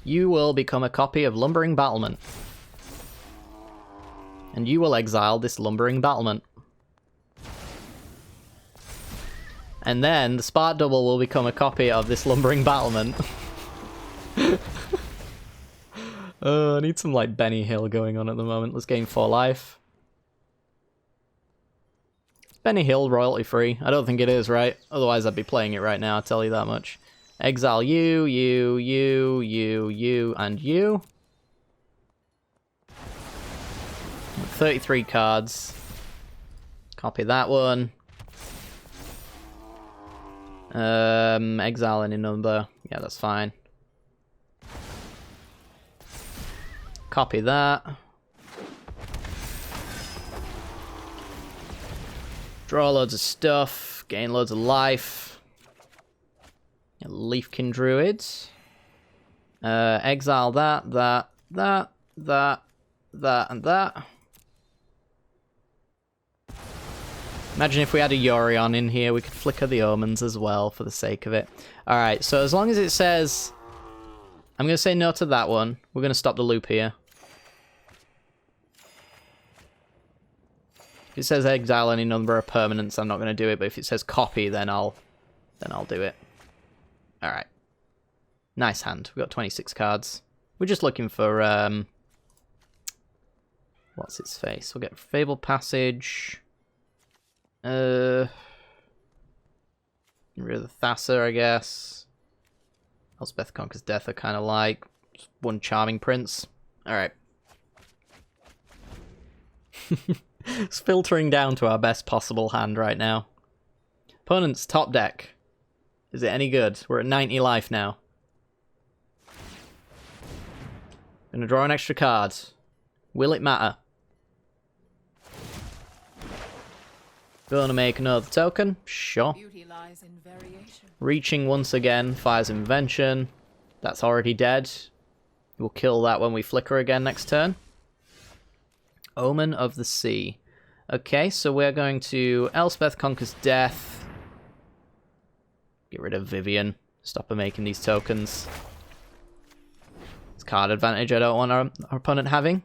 You will become a copy of Lumbering Battlement. And you will exile this Lumbering Battlement. And then the Spark Double will become a copy of this Lumbering Battlement. I need some like Benny Hill going on at the moment. Let's gain 4 life. Is Benny Hill royalty free? I don't think it is, right? Otherwise I'd be playing it right now, I'll tell you that much. Exile you, and you. 33 cards. Copy that one. Exile any number. Yeah, that's fine. Copy that. Draw loads of stuff. Gain loads of life. Leafkin Druids. Exile that, and that. Imagine if we had a Yorion in here, we could flicker the omens as well for the sake of it. Alright, so as long as it says... I'm going to say no to that one. We're going to stop the loop here. If it says exile any number of permanents, I'm not going to do it, but if it says copy, then I'll do it. Alright. Nice hand. We've got 26 cards. We're just looking for... what's its face? We'll get Fabled Passage... Get rid of the Thassa, I guess. Elspeth Conquers Death I kind of like. Just one Charming Prince. Alright. It's filtering down to our best possible hand right now. Opponent's top deck. Is it any good? We're at 90 life now. Gonna draw an extra card. Will it matter? Gonna make another token? Sure. Beauty lies in variation. Reaching once again, fires Invention. That's already dead. We'll kill that when we flicker again next turn. Omen of the Sea. Okay, so we're going to Elspeth Conquers Death. Get rid of Vivian. Stop her making these tokens. It's card advantage I don't want our opponent having.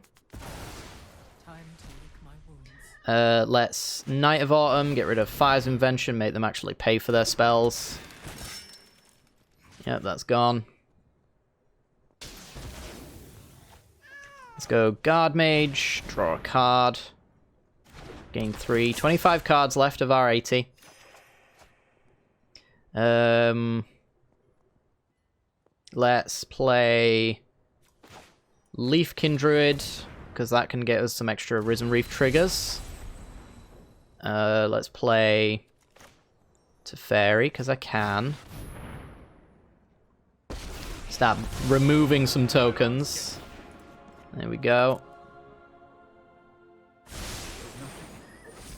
Let's Night of Autumn, get rid of Fire's Invention, make them actually pay for their spells. Yep, that's gone. Let's go Guard Mage, draw a card. Gain 3. 25 cards left of our 80. Let's play Leafkin Druid, because that can get us some extra Risen Reef triggers. Let's play Teferi, because I can. Start removing some tokens. There we go.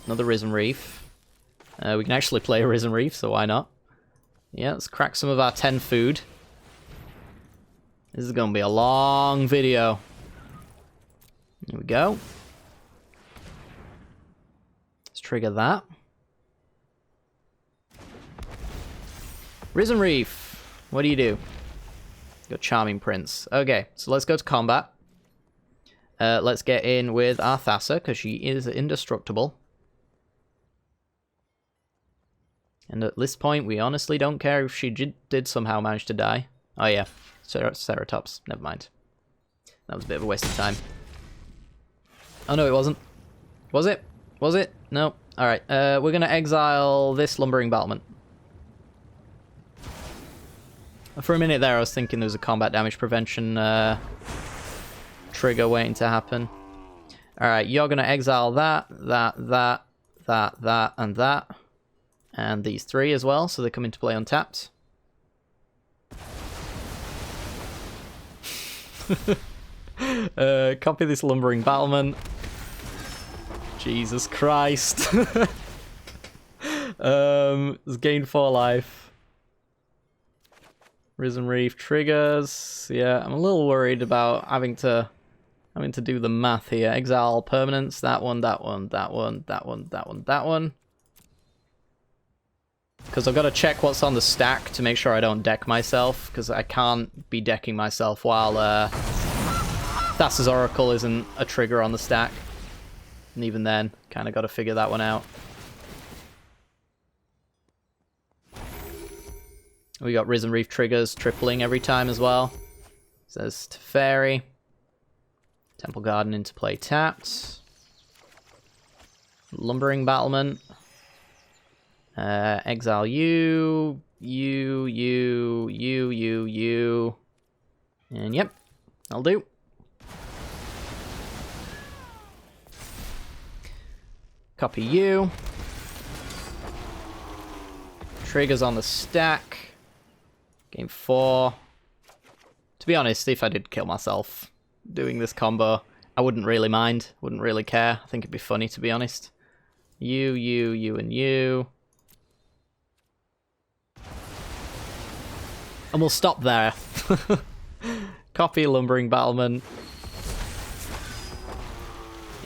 Another Risen Reef. We can actually play a Risen Reef, so why not? Yeah, let's crack some of our 10 food. This is going to be a long video. Here we go. Let's trigger that. Risen Reef. What do you do? Got Charming Prince. Okay, so let's go to combat. Let's get in with our Thassa, because she is indestructible. And at this point, we honestly don't care if she did somehow manage to die. Oh yeah, Ceratops. Never mind. That was a bit of a waste of time. Oh no, it wasn't. Was it? Was it? No. Alright, we're going to exile this Lumbering Battlement. For a minute there, I was thinking there was a combat damage prevention trigger waiting to happen. Alright, you're going to exile that, and that. And these 3 as well, so they come into play untapped. Copy this Lumbering Battlement. Jesus Christ. It's gained 4 life. Risen Reef triggers. Yeah, I'm a little worried about having to do the math here. Exile permanents. That one, that one, that one, that one, that one, that one. Because I've got to check what's on the stack to make sure I don't deck myself, because I can't be decking myself while Thassa's Oracle isn't a trigger on the stack. And even then, kind of got to figure that one out. We got Risen Reef triggers tripling every time as well. Says Teferi. Temple Garden into play tapped. Lumbering Battlement. Exile you. And yep, I'll do. Copy you. Triggers on the stack. Game 4. To be honest, if I did kill myself doing this combo, I wouldn't really mind. Wouldn't really care. I think it'd be funny, to be honest. You, and you. And we'll stop there. Copy Lumbering Battlement.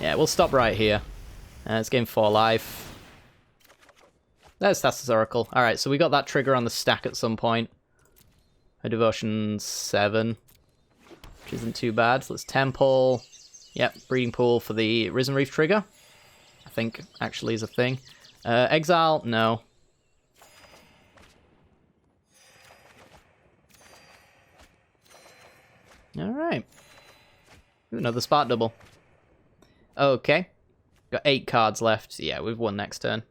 Yeah, we'll stop right here. It's game 4 life. There's Thassa's Oracle. Alright, so we got that trigger on the stack at some point. A Devotion 7. Which isn't too bad. So let's Temple. Yep, Breeding Pool for the Risen Reef trigger. I think actually is a thing. Exile? No. Alright. Another Spark Double. Okay. Got 8 cards left. Yeah, we've won next turn.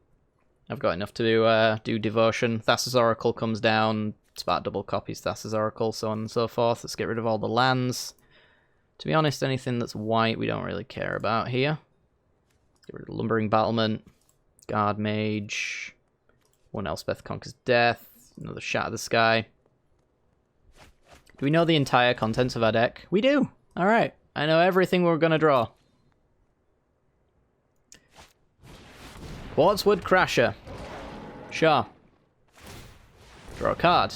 I've got enough to do Devotion. Thassa's Oracle comes down. Spark Double copies Thassa's Oracle, so on and so forth. Let's get rid of all the lands. To be honest, anything that's white we don't really care about here. Get rid of Lumbering Battlement. Guard Mage. One Elspeth Conquers Death. Another Shatter the Sky. Do we know the entire contents of our deck? We do! Alright. I know everything we're going to draw. Quartzwood Crasher. Sure. Draw a card.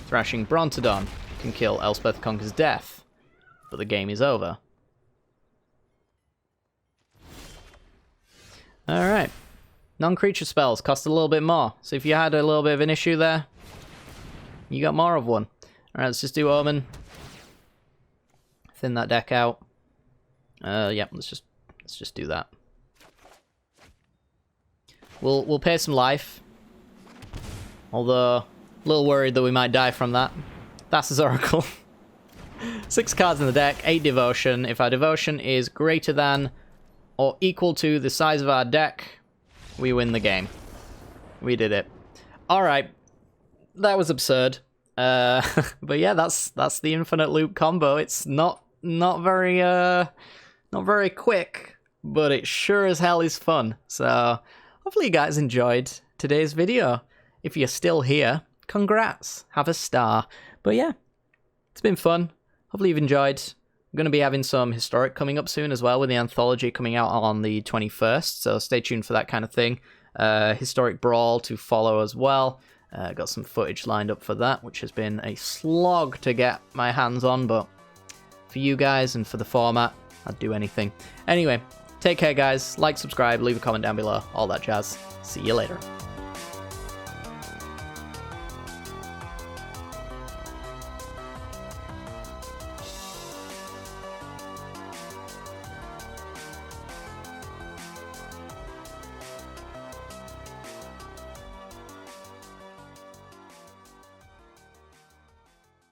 Thrashing Brontodon can kill Elspeth Conquers Death, but the game is over. Alright. Non-creature spells cost a little bit more, so if you had a little bit of an issue there, you got more of one. Alright, let's just do Omen. Thin that deck out. Yep, let's just do that. We'll pay some life. Although, a little worried that we might die from that. Thassa's Oracle. 6 cards in the deck, 8 Devotion. If our Devotion is greater than or equal to the size of our deck, we win the game. We did it. Alright. That was absurd. But yeah, that's the Infinite Loop combo. It's not very quick, but it sure as hell is fun. So hopefully you guys enjoyed today's video. If you're still here, congrats. Have a star. But yeah, it's been fun. Hopefully you've enjoyed. I'm going to be having some Historic coming up soon as well, with the anthology coming out on the 21st. So stay tuned for that kind of thing. Historic Brawl to follow as well. Got some footage lined up for that, which has been a slog to get my hands on, but for you guys and for the format, I'd do anything. Anyway, take care guys, like, subscribe, leave a comment down below, all that jazz. See you later.